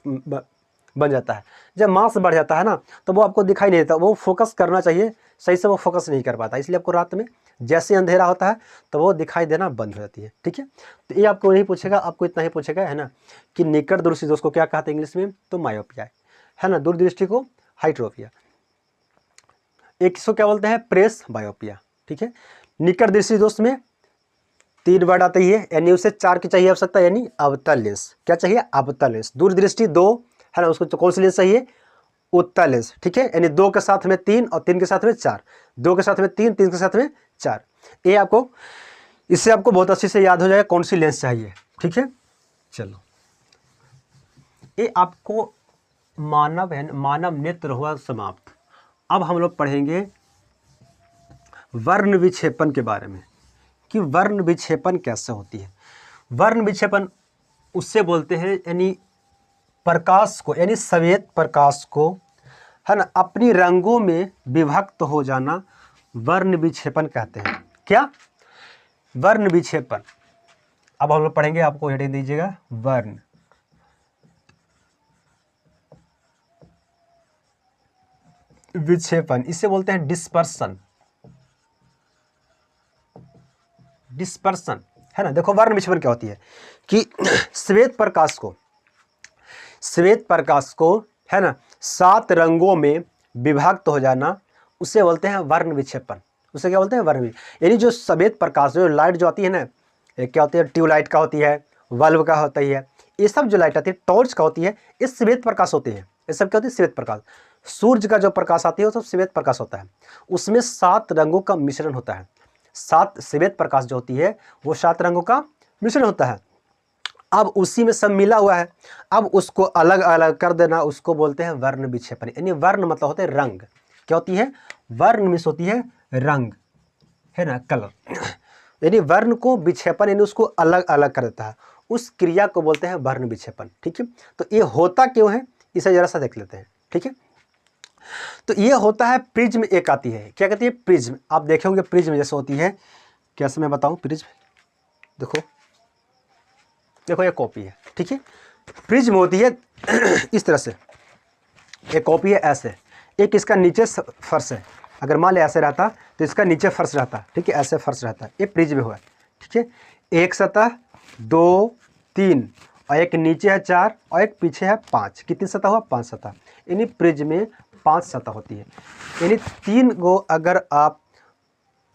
[SPEAKER 1] बन जाता है। जब मांस बढ़ जाता है ना तो वो आपको दिखाई नहीं देता, वो फोकस करना चाहिए सही से वो फोकस नहीं कर पाता, इसलिए आपको रात में जैसे अंधेरा होता है तो वो दिखाई देना बंद हो जाती है। ठीक है, तो ये आपको नहीं पूछेगा, आपको इतना ही पूछेगा है ना कि निकट दृष्टि दोष को क्या कहते हैं इंग्लिश में, तो मायोपिया है ना, दूरदृष्टि को हाइड्रोपिया, एक इसको क्या बोलते हैं प्रेस बायोपिया। ठीक है, निकट दृष्टि दोष में 3 वर्ड आते ही है, यानी उसे 4 की चाहिए आवश्यकता, यानी अवतल लेंस। क्या चाहिए? अवतल लेंस। दूरदृष्टि 2 है ना, उसको तो कौन सी लेंस चाहिए? उत्तल लेंस। ठीक है, यानी 2 के साथ में 3 और 3 के साथ में 4, 2 के साथ में 3, 3 के साथ में 4। ये आपको, इससे आपको बहुत अच्छे से याद हो जाएगा कौन सी लेंस चाहिए। ठीक है, चलो ये आपको मानव नेत्र हुआ समाप्त। अब हम लोग पढ़ेंगे वर्ण विक्षेपण के बारे में कि वर्ण विक्षेपण कैसे होती है। वर्ण विक्षेपण उससे बोलते हैं यानी प्रकाश को, यानी श्वेत प्रकाश को है ना अपनी रंगों में विभक्त हो जाना वर्ण विक्षेपण कहते हैं। क्या? वर्ण विक्षेपण। अब हम लोग पढ़ेंगे, आपको हेडिंग दीजिएगा वर्ण विक्षेपण। इसे बोलते हैं डिस्पर्सन। डिस्पर्सन है ना। देखो वर्ण विक्षेपण क्या होती है कि श्वेत प्रकाश को है ना 7 रंगों में विभक्त हो जाना, उसे बोलते हैं वर्ण विक्षेपण। उसे क्या बोलते हैं? वर्ण विक्षेपण। यानी जो श्वेत प्रकाश, जो लाइट जो आती है ना, क्या होती है? ट्यूबलाइट का होती है, बल्ब का होता ही है, ये सब जो लाइट आती है टॉर्च का होती है, ये श्वेत प्रकाश होती है। ये सब क्या होती है? श्वेत प्रकाश। सूर्य का जो प्रकाश आती है वो सब श्वेत प्रकाश होता है। उसमें 7 रंगों का मिश्रण होता है। 7 श्वेत प्रकाश जो होती है वो 7 रंगों का मिश्रण होता है। अब उसी में सब मिला हुआ है, अब उसको अलग अलग कर देना, उसको बोलते हैं वर्ण विक्षेपण। यानी वर्ण मतलब होते हैं रंग। क्या होती है? वर्ण मिस होती है रंग, है ना, कलर। यानी वर्ण को विक्षेपण यानी उसको अलग अलग कर देता है, उस क्रिया को बोलते हैं वर्ण विक्षेपण। ठीक है, तो ये होता क्यों है इसे जरा सा देख लेते हैं। ठीक है, तो ये होता है प्रिज्म एक आती है, क्या कहती है? प्रिज्म। आप देखे होंगे प्रिज्म जैसे होती है, कैसे मैं बताऊं? प्रिज्म देखो, देखो ये कॉपी है। ठीक है, प्रिज्म होती है इस तरह से, एक कॉपी है ऐसे, एक इसका नीचे फर्श है। अगर मान ले ऐसे रहता तो इसका नीचे फर्श रहता। ठीक है, ऐसे फर्श रहता है, ये प्रिज्म हुआ। ठीक है, एक सतह, 2, 3 और एक नीचे है 4 और एक पीछे है 5। कितनी सतह हुआ? 5 सतह। यानी प्रिज्म में 5 सतह होती है। यानी 3 को अगर आप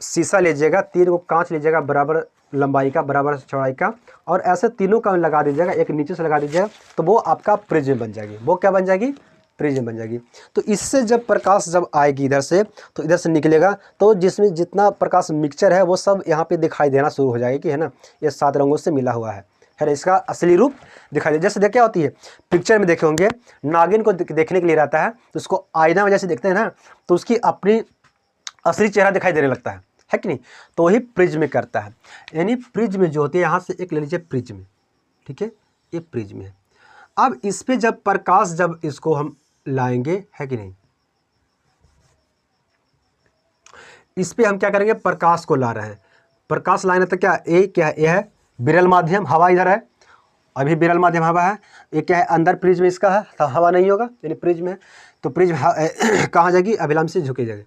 [SPEAKER 1] शीशा लीजिएगा, 3 को कांच लीजिएगा बराबर लंबाई का, बराबर चौड़ाई का, और ऐसे तीनों का लगा दीजिएगा, एक नीचे से लगा दीजिएगा, तो वो आपका प्रिज्म बन जाएगी। वो क्या बन जाएगी? प्रिज्म बन जाएगी। तो इससे जब प्रकाश जब आएगी इधर से, तो इधर से निकलेगा, तो जिसमें जितना प्रकाश मिक्सचर है वो सब यहाँ पे दिखाई देना शुरू हो जाएगी, है ना। ये 7 रंगों से मिला हुआ है, है ना, इसका असली रूप दिखाई दे। जैसे देख क्या होती है, पिक्चर में देखे होंगे नागिन को देखने के लिए रहता है तो उसको आईना में जैसे देखते हैं ना तो उसकी अपनी असली चेहरा दिखाई देने लगता है कि नहीं, तो वही प्रिज्म करता है। यानी प्रिज्म जो होती है, यहाँ से एक ले लीजिए प्रिज्म, ठीक है, ये प्रिज्म है। अब इस पे जब प्रकाश जब इसको हम लाएंगे, है कि नहीं, इस पे हम क्या करेंगे, प्रकाश को ला रहे हैं। प्रकाश लाने तो क्या ये है विरल माध्यम, हवा इधर है, अभी विरल माध्यम हवा है, ये क्या है अंदर प्रिज्म इसका है तो हवा नहीं होगा, यानी प्रिज्म है तो प्रिज्म कहाँ जाएगी, अभिलंब से झुके जाएगी,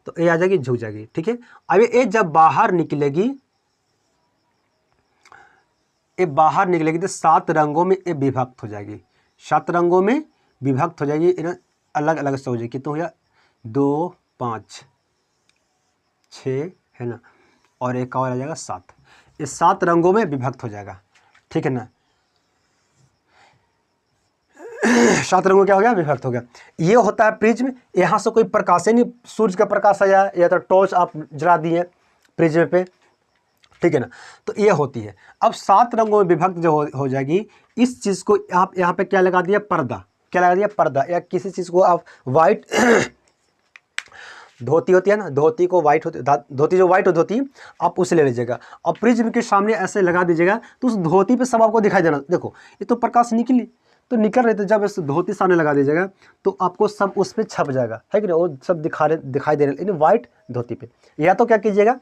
[SPEAKER 1] तो ये आ जाएगी, झुक जाएगी, ठीक है। अब ये जब बाहर निकलेगी, ये बाहर निकलेगी तो 7 रंगों में ये विभक्त हो जाएगी, 7 रंगों में विभक्त हो जाएगी, अलग अलग से हो जाएगी। कितना हो गया, 2 5 6 है ना, और एक और आ जाएगा 7, ये 7 रंगों में विभक्त हो जाएगा, ठीक है ना। 7 रंगों क्या हो गया, विभक्त हो गया। ये होता है प्रिज्म। यहाँ से कोई प्रकाश ही नहीं, सूर्य का प्रकाश आया या तो टॉर्च आप जला दिए प्रिज्म पे, ठीक है ना, तो ये होती है। अब 7 रंगों में विभक्त जो हो जाएगी, इस चीज़ को आप यहाँ पे क्या लगा दिया, पर्दा, क्या लगा दिया, पर्दा, या किसी चीज़ को आप वाइट धोती होती है ना, धोती को वाइट होती, धोती जो वाइट होती है आप उसे ले लीजिएगा और प्रिज्म के सामने ऐसे लगा दीजिएगा तो उस धोती पे सब आपको दिखाई देना। देखो ये तो प्रकाश निकली तो निकल रहे थे, जब इस धोती सामने लगा दीजिएगा तो आपको सब उस पर छप जाएगा, है कि नहीं, वो सब दिखाई दे रहे वाइट धोती पे। या तो क्या कीजिएगा,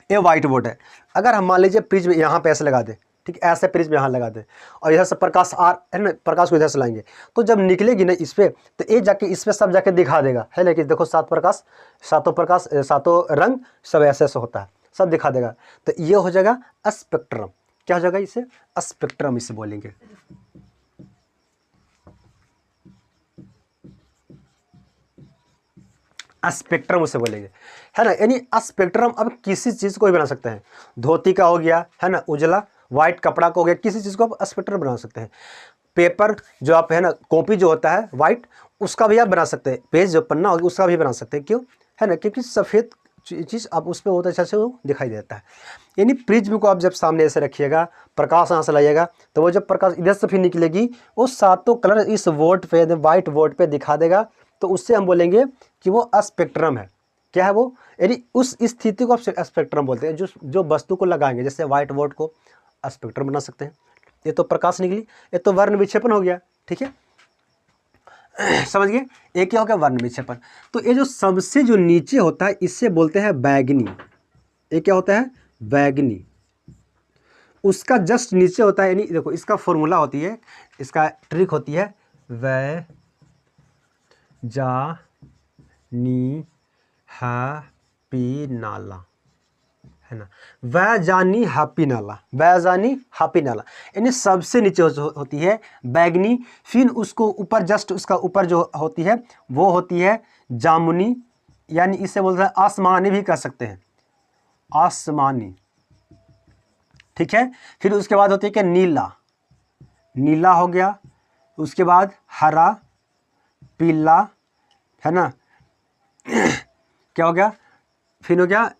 [SPEAKER 1] ये वाइट बोर्ड है, अगर हम मान लीजिए प्रिज्म यहाँ पे ऐसे लगा दे, ठीक, ऐसे प्रिज्म यहाँ लगा दे और इधर से प्रकाश है ना, प्रकाश को इधर से लाएंगे तो जब निकलेगी ना इस पे तो ये जाके इस पे सब जाके दिखा देगा, है लेकिन देखो 7 प्रकाश, 7 रंग सब ऐसे ऐसे होता है, सब दिखा देगा। तो ये हो जाएगा स्पेक्ट्रम। क्या हो जाएगा, इसे स्पेक्ट्रम इसे बोलेंगे। स्पेक्ट्रम उसे बोलेंगे, है ना। यानी स्पेक्ट्रम अब किसी चीज़ को भी बना सकते हैं, धोती का हो गया, है ना, उजला वाइट कपड़ा का हो गया, किसी चीज़ को आप स्पेक्ट्रम बना सकते हैं। पेपर जो आप, है ना, कॉपी जो होता है वाइट, उसका भी आप बना सकते हैं, पेज जो पन्ना होगी उसका भी बना सकते हैं। क्यों, है ना, क्योंकि सफ़ेद चीज़ आप उस पर बहुत अच्छा से वो दिखाई देता है। यानी प्रिज्म को आप जब सामने ऐसे रखिएगा, प्रकाश यहाँ से लाइएगा तो वो जब प्रकाश इधर से फिर निकलेगी वो 7 कलर इस बोर्ड पे, वाइट बोर्ड पे दिखा देगा, तो उससे हम बोलेंगे कि वो स्पेक्ट्रम है। क्या है वो, यानी उस स्थिति को आप स्पेक्ट्रम बोलते हैं, जो वस्तु को लगाएंगे। जैसे व्हाइट बोर्ड को स्पेक्ट्रम बना सकते हैं, ये तो प्रकाश निकली, ये तो वर्ण विक्षेपण हो गया, ठीक है, समझ गए। ये क्या हो गया, वर्ण विक्षेपण। तो ये जो सबसे जो नीचे होता है इससे बोलते हैं बैगनी। ये क्या होता है, बैगनी। उसका जस्ट नीचे होता है, यानी देखो इसका फॉर्मूला होती है, इसका ट्रिक होती है, वै जा नी हा पी नाला, है ना, वैजानी हापी नाला, वैजानी हापी नाला, यानी सबसे नीचे होती है बैगनी। फिर उसको ऊपर जस्ट उसका ऊपर जो होती है वो होती है जामुनी, यानी इसे बोलते हैं आसमानी भी कह सकते हैं, आसमानी, ठीक है। फिर उसके बाद होती है क्या, नीला, नीला हो गया। उसके बाद हरा, पीला, है ना, क्या हो गया, फिर हो गया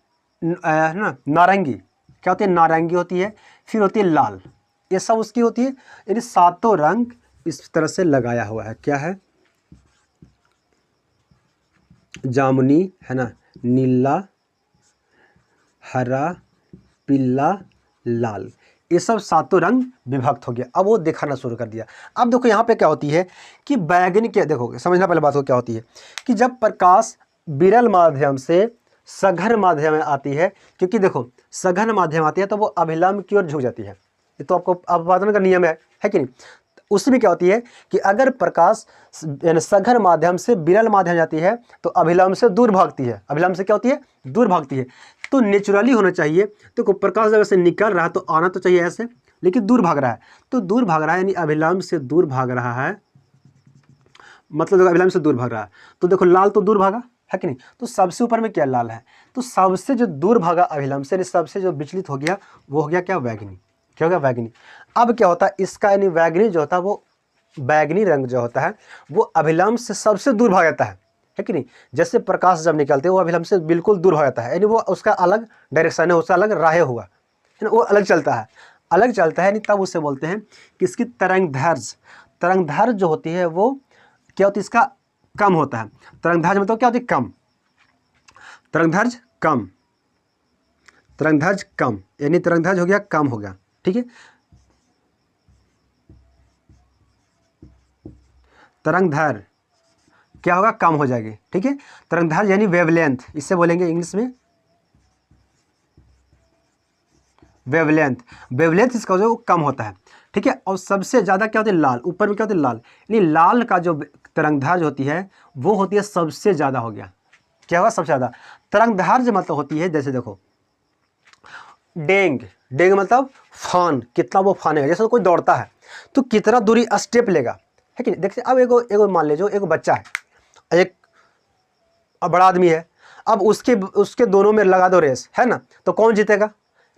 [SPEAKER 1] है ना नारंगी, क्या होती है, नारंगी होती है। फिर होती है लाल, ये सब उसकी होती है। यानी 7 रंग इस तरह से लगाया हुआ है। क्या है, जामुनी, है ना, नीला, हरा, पीला, लाल, ये सब 7 रंग विभक्त हो गया। अब वो दिखाना शुरू कर दिया। अब देखो यहाँ पे क्या होती है कि बैगनी, क्या देखो समझना पहले बात को, क्या होती है कि जब प्रकाश विरल माध्यम से सघन माध्यम में आती है, क्योंकि देखो सघन माध्यम आती है तो वो अभिलंब की ओर झुक जाती है, ये तो आपको अपवादन का नियम है कि नहीं। उसमें क्या होती है कि अगर प्रकाश सघन माध्यम से विरल माध्यम जाती है तो अभिलंब से दूर भागती है, अभिलंब से क्या होती है, दूर भागती है। तो नेचुरली होना चाहिए, तो प्रकाश जब ऐसे निकल रहा है तो आना तो चाहिए ऐसे, लेकिन दूर भाग रहा है, तो दूर भाग रहा है यानी अभिलंब से दूर भाग रहा है, मतलब देखो अभिलंब से दूर भाग रहा है। तो देखो लाल तो दूर भागा, है कि नहीं, तो सबसे ऊपर में क्या लाल है, तो सबसे जो दूर भागा अभिलंब से, सबसे जो विचलित हो गया वो हो गया क्या, बैगनी। क्या हो गया, बैगनी। अब क्या होता है इसका, यानी बैगनी जो होता है वो, बैगनी रंग जो होता है वो अभिलंब से सबसे दूर भाग जाता है कि नहीं। जैसे प्रकाश जब निकलते हैं वो अभिलंब से बिल्कुल दूर हो जाता है, यानी वो उसका अलग डायरेक्शन है, उसका अलग राह हुआ है ना, वो अलग चलता है। अलग चलता है, यानी तब उसे बोलते हैं कि इसकी तरंगदैर्घ्य जो होती है वो क्या होती है, इसका कम होता है। तरंगदैर्घ्य मतलब क्या होती है, कम, तरंगदैर्घ्य कम, तरंगदैर्घ्य कम, यानी तरंगदैर्घ्य हो गया कम हो गया, ठीक है। तरंगदैर्घ्य क्या होगा, कम हो जाएगी, ठीक है। तरंगदैर्घ्य यानी वेवलेंथ, इससे बोलेंगे इंग्लिश में वेवलेंथ, वेवलेंथ इसका जो कम होता है, ठीक है। और सबसे ज़्यादा क्या होती है, लाल, ऊपर में क्या होती है, लाल, यानी लाल का जो तरंगदैर्घ्य होती है वो होती है सबसे ज़्यादा, हो गया क्या होगा, सबसे ज़्यादा। तरंगदैर्घ्य मतलब होती है, जैसे देखो डेंग, डेंग मतलब फान, कितना वो फानेगा, जैसे कोई दौड़ता है तो कितना दूरी स्टेप लेगा, है कि नहीं। देखिए अब एगो मान लीजिए एक बच्चा है, एक बड़ा आदमी है, अब उसके दोनों में लगा दो रेस, है ना, तो कौन जीतेगा।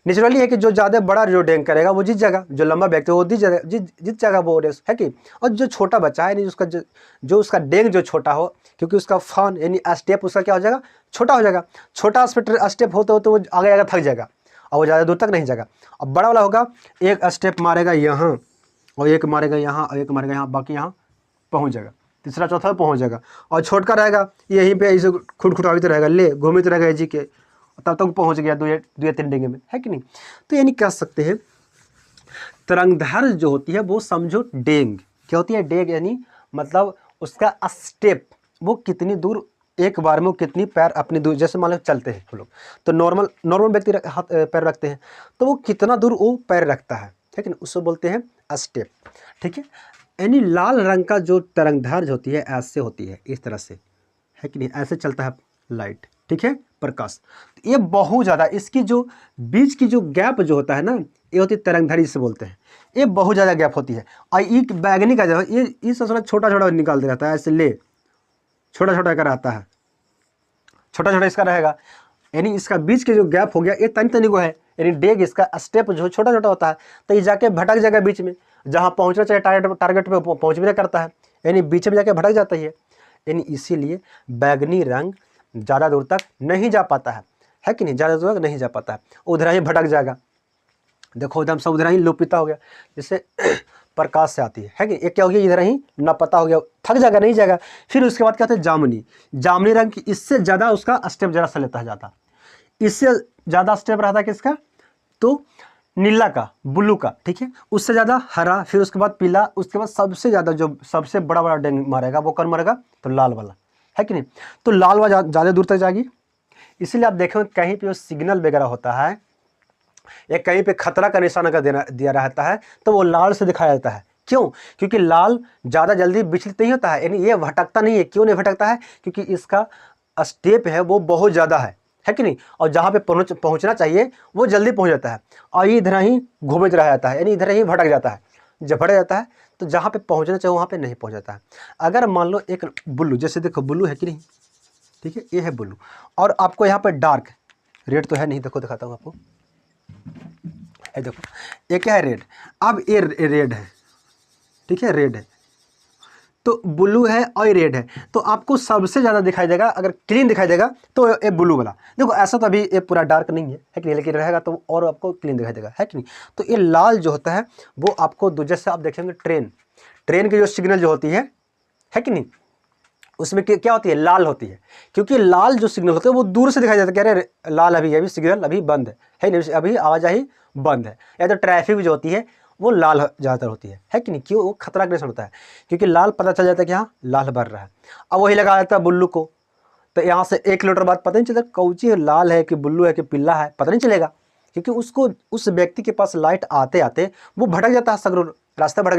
[SPEAKER 1] नेचुरली है कि जो ज़्यादा बड़ा जो डेंग करेगा वो जीत जाएगा, जो लंबा व्यक्ति वो जीत जाएगा वो रेस, है कि। और जो छोटा बच्चा है, यानी उसका जो उसका डेंग जो छोटा हो, क्योंकि उसका फन यानी स्टेप उसका क्या हो जाएगा, छोटा हो जाएगा। छोटा स्टेप होते होते वो आगे आगे थक जाएगा और वो ज़्यादा दूर तक नहीं जाएगा। अब बड़ा वाला होगा, एक स्टेप मारेगा यहाँ और एक मारेगा यहाँ और एक मारेगा यहाँ, बाकी यहाँ पहुँच जाएगा, तीसरा चौथा पहुँच जाएगा। और छोटका रहेगा यहीं पे ऐसे खुटखुटावित रहेगा, ले घूमित रहेगा जी के, तब तक पहुँच गया दो या तीन डेंगे में, है कि नहीं। तो यानी कह सकते हैं तरंगदैर्घ्य जो होती है वो समझो डेंग, क्या होती है, डेंग यानी मतलब उसका स्टेप, वो कितनी दूर एक बार में, वो कितनी पैर अपनी दूर, जैसे मान लो चलते हैं हम लोग तो नॉर्मल व्यक्ति हाथ पैर रखते हैं, तो वो कितना दूर वो पैर रखता है, ठीक है ना, उसको बोलते हैं स्टेप, ठीक है। यानी लाल रंग का जो तरंगदैर्घ्य होती है ऐसे होती है, इस तरह से, है कि नहीं, ऐसे चलता है लाइट, ठीक है, प्रकाश। तो ये बहुत ज़्यादा, इसकी जो बीच की जो गैप जो होता है ना, ये होती है तरंगदैर्घ्य से बोलते हैं, ये बहुत ज़्यादा गैप होती है। और ये बैगनी का जो है ये इस थोड़ा छोटा छोटा निकालते रहता है, ऐसे ले छोटा छोटा कर आता है, छोटा छोटा इसका रहेगा, यानी इसका बीच के जो गैप हो गया ये तनी को है, यानी डेग इसका स्टेप जो छोटा छोटा होता है, तो ये जाके भटक जाएगा बीच में, जहाँ पहुँचना चाहिए टारगेट पे पहुँच भी नहीं करता है, यानी बीच में जाके भटक जाता है, यानी इसीलिए बैगनी रंग ज़्यादा दूर तक नहीं जा पाता है कि नहीं, ज़्यादा दूर तक नहीं जा पाता है, उधर ही भटक जाएगा। देखो एकदम सब उधर ही लोपिता हो गया, जैसे प्रकाश से आती है कि, एक क्या हो गया, इधर ही नापता हो गया, थक जाएगा, नहीं जाएगा। फिर उसके बाद क्या होता है, जामुनी रंग की, इससे ज़्यादा उसका स्टेप ज़रा सा लेता है ज़्यादा, इससे ज़्यादा स्टेप रहता है किसका, तो नीला का, ब्लू का, ठीक है, उससे ज़्यादा हरा, फिर उसके बाद पीला, उसके बाद सबसे ज़्यादा जो सबसे बड़ा डेंग मारेगा वो कौन मारेगा, तो लाल वाला, है कि नहीं। तो लाल वाला ज़्यादा दूर तक जाएगी, इसीलिए आप देखें कहीं पे सिग्नल वगैरह होता है या कहीं पे खतरा का निशान अगर दिया रहता है तो वो लाल से दिखाया जाता है। क्यों, क्योंकि लाल ज़्यादा जल्दी विचलित नहीं होता है, यानी ये भटकता नहीं है। क्यों नहीं भटकता है, क्योंकि इसका स्टेप है वो बहुत ज़्यादा है कि नहीं, और जहाँ पे पहुँचना चाहिए वो जल्दी पहुँच जाता है, और ये इधर ही घूमते रह जाता है, यानी इधर ही भटक जाता है। जब भटक जाता है तो जहाँ पे पहुँचना चाहिए वहाँ पे नहीं पहुँच जाता है। अगर मान लो एक ब्लू, जैसे देखो ब्लू है कि नहीं, ठीक है, ये है ब्लू, और आपको यहाँ पर डार्क रेड तो है नहीं, देखो दिखाता हूँ आपको, ये देखो ये क्या है, रेड। अब ये रेड है, ठीक है, रेड है, तो ब्लू है और रेड है, तो आपको सबसे ज़्यादा दिखाई देगा, अगर क्लीन दिखाई देगा तो ये ब्लू वाला। देखो ऐसा तो अभी ये पूरा डार्क नहीं है कि नहीं, लेकिन रहेगा तो और आपको क्लीन दिखाई देगा, है कि नहीं। तो ये लाल जो होता है वो आपको, जैसे आप देखेंगे ट्रेन की जो सिग्नल जो होती है कि नहीं, उसमें क्या होती है, लाल होती है, क्योंकि लाल जो सिग्नल होता है वो दूर से दिखाई देता है, कह रहे लाल अभी सिग्नल अभी बंद है नहीं, अभी आवाजाही बंद है। या तो ट्रैफिक जो होती है वो लाल ज़्यादातर होती है कि नहीं, क्यों, वो खतरा का निशान होता है, क्योंकि लाल पता चल जाता है कि हाँ लाल बढ़ रहा है। अब वही लगा देता है बुल्लू को, तो यहाँ से 1 किलोमीटर बाद पता नहीं चलता कौची लाल है कि बुल्लू है कि पीला है, पता नहीं चलेगा, क्योंकि उसको उस व्यक्ति के पास लाइट आते आते वो भटक जाता है, सगरों रास्ता भटक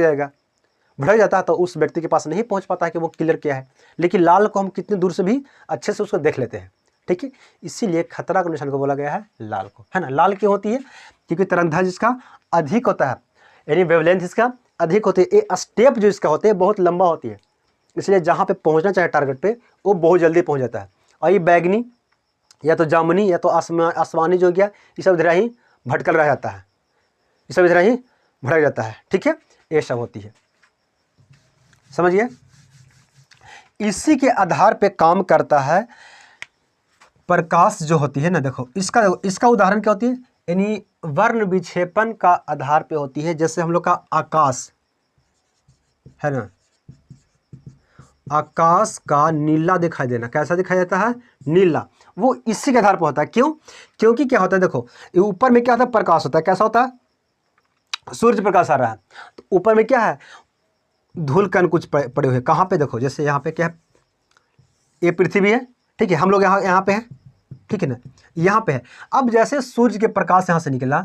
[SPEAKER 1] जाता है, तो उस व्यक्ति के पास नहीं पहुंच पाता है कि वो क्लियर क्या है। लेकिन लाल को हम कितने दूर से भी अच्छे से उसको देख लेते हैं, ठीक है, इसीलिए खतरा के निशान को बोला गया है लाल को, है ना। लाल क्यों होती है, क्योंकि तरंगदैर्घ्य इसका अधिक होता है, यानी वेवलेंथ इसका अधिक होती है, ये स्टेप जो इसका होते हैं बहुत लंबा होती है, इसलिए जहाँ पे पहुँचना चाहे टारगेट पे वो बहुत जल्दी पहुँच जाता है। और ये बैगनी या तो जामुनी या तो आसमानी जो गया, ये सब इधर ही भटकल रह जाता है, ये सब इधर ही भटक जाता है, ठीक है, ये सब होती है, समझिए। इसी के आधार पे काम करता है प्रकाश जो होती है ना। देखो इसका उदाहरण क्या होती है, यानी वर्ण विक्षेपण का आधार पे होती है। जैसे हम लोग का आकाश है ना, आकाश का नीला दिखाई देना, कैसा दिखाई देता है? नीला। वो इसी के आधार पर होता है। क्यों? क्योंकि क्या होता है, देखो ऊपर में क्या होता है? प्रकाश होता है। कैसा होता है? सूर्य प्रकाश आ रहा है, तो ऊपर में क्या है? धूल कण कुछ पड़े हुए। कहाँ पे? देखो जैसे यहाँ पे क्या है, ये पृथ्वी है, ठीक है, हम लोग यहाँ पे हैं, ठीक है ना, यहाँ पे है। अब जैसे सूर्य के प्रकाश यहाँ से निकला,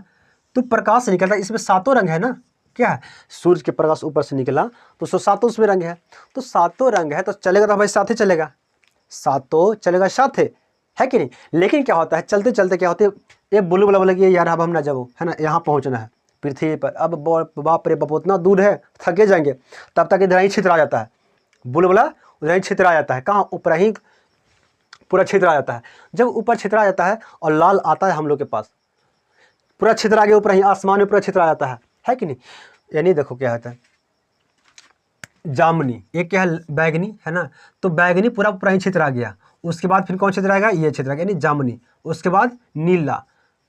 [SPEAKER 1] तो प्रकाश से निकलता है, इसमें सातों रंग है ना, क्या है? सूर्य के प्रकाश ऊपर से निकला तो सातों उसमें रंग है, तो सातों रंग है तो चलेगा तो भाई साथ ही चलेगा, सातों चलेगा साथ है कि नहीं? लेकिन क्या होता है, चलते चलते क्या होते है, ये बुलू बुला लगी यार अब हम ना जाओ, है ना, यहाँ पहुँचना है पृथ्वी पर, अब बाप रे बाप उतना दूर है, थके जाएंगे, तब तक इधर ही छितरा जाता है, बुलबुला उधर ही छितरा जाता है। कहाँ? ऊपर ही पूरा छितरा जाता है। जब ऊपर छितरा जाता है और लाल आता है हम लोग के पास, पूरा छितरा गया ऊपर ही, आसमान में पूरा छितरा जाता है कि नहीं? यानी देखो क्या होता है, जामुनी, ये क्या है? बैगनी, है ना, तो बैगनी पूरा ही छितरा गया, उसके बाद फिर कौन छितराएगा? ये छितराएगा, यानी जामुनी। उसके बाद नीला,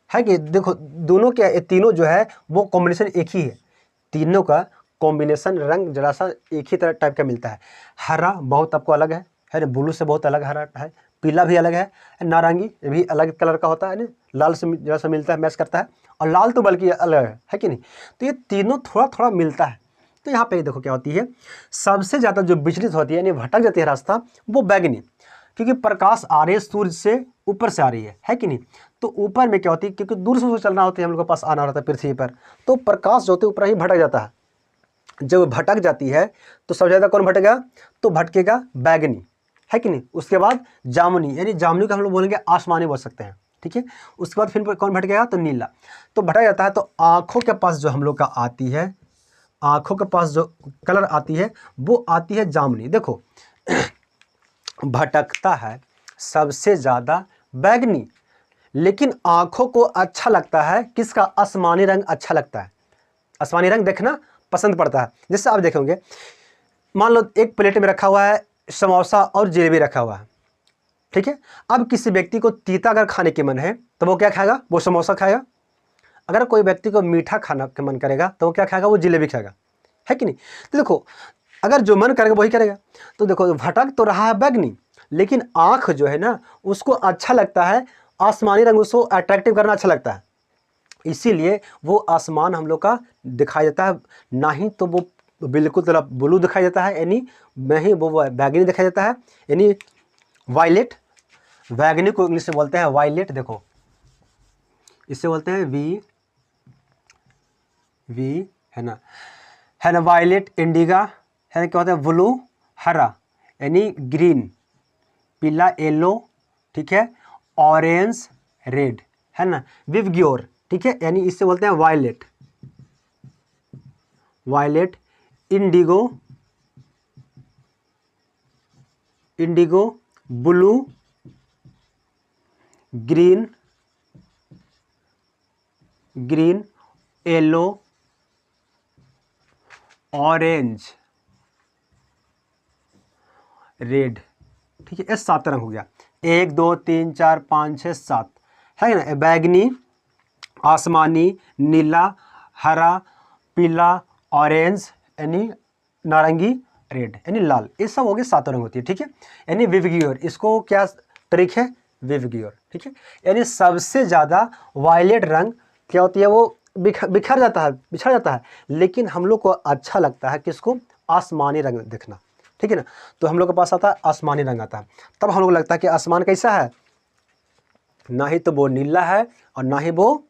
[SPEAKER 1] है कि देखो दोनों क्या, ये तीनों जो है वो कॉम्बिनेशन एक ही है, तीनों का कॉम्बिनेशन रंग जरा सा एक ही तरह टाइप का मिलता है। हरा बहुत आपको अलग है ना, ब्लू से बहुत अलग हरा है, पीला भी अलग है, नारंगी ये भी अलग कलर का होता है ना, लाल से जरा सा मिलता है, मैच करता है, और लाल तो बल्कि अलग है कि नहीं? तो ये तीनों थोड़ा थोड़ा मिलता है। तो यहाँ पे देखो क्या होती है, सबसे ज़्यादा जो विचलित होती है यानी भटक जाती है रास्ता, वो बैगनी, क्योंकि प्रकाश आ रही है सूर्य से ऊपर से आ रही है कि नहीं? तो ऊपर में क्या होती है, क्योंकि दूर से उसको चलना होता है, हम लोग के पास आना रहता है पृथ्वी पर, तो प्रकाश जो होती है ऊपर ही भटक जाता है। जब भटक जाती है तो सबसे ज़्यादा कौन भटकेगा? तो भटकेगा बैगनी, है कि नहीं? उसके बाद जामुनी, यानी जामुनी को हम लोग बोलेंगे आसमानी बोल सकते हैं, ठीक है। उसके बाद फिर कौन भटकेगा? तो नीला। तो भटक जाता है, तो आँखों के पास जो हम लोग का आती है, आँखों के पास जो कलर आती है वो आती है जामुनी। देखो भटकता है सबसे ज़्यादा बैगनी, लेकिन आँखों को अच्छा लगता है किसका? आसमानी रंग अच्छा लगता है, आसमानी रंग देखना पसंद पड़ता है। जैसे आप देखेंगे, मान लो एक प्लेट में रखा हुआ है समोसा और जलेबी रखा हुआ है, ठीक है। अब किसी व्यक्ति को तीता अगर खाने के मन है तो वो क्या खाएगा? वो समोसा खाएगा। अगर कोई व्यक्ति को मीठा खाना का मन करेगा तो वो क्या खाएगा? वो जलेबी खाएगा, है कि नहीं? तो देखो अगर जो मन करेगा वही करेगा। तो देखो भटक तो रहा है बैगनी, लेकिन आँख जो है ना उसको अच्छा लगता है आसमानी रंग, उसको अट्रैक्टिव करना अच्छा लगता है, इसीलिए वो आसमान हम लोग का दिखाई देता है, ना ही तो वो बिल्कुल तरह ब्लू दिखाई देता है, यानी नहीं वो बैगनी दिखाई देता है, यानी वायलेट। बैगनी को इंग्लिश में बोलते हैं वायलेट। देखो इससे बोलते हैं वी है ना वायलेट, इंडिगा है ना, क्या होता है? ब्लू, हरा यानी ग्रीन, पीला येलो, ठीक है, ऑरेंज रेड, है ना, विवग्योर, ठीक है, यानी इससे बोलते हैं violet, indigo, blue, green, yellow, orange, red, ठीक है। ये 7 रंग हो गया, 1 2 3 4 5 6 7, है ना। बैगनी, आसमानी, नीला, हरा, पीला, ऑरेंज यानी नारंगी, रेड यानी लाल, ये सब हो गए 7 रंग होती है, ठीक है। यानी विवग्योर, इसको क्या ट्रिक है? विवग्योर, ठीक है। यानी सबसे ज़्यादा वायलेट रंग क्या होती है? वो बिछड़ जाता है, लेकिन हम लोग को अच्छा लगता है किसको? आसमानी रंग देखना, ठीक है ना। तो हम लोग के पास आता है आसमानी रंग आता है, तब हम लोग लगता है कि आसमान कैसा है, ना ही तो वो नीला है और ना ही वो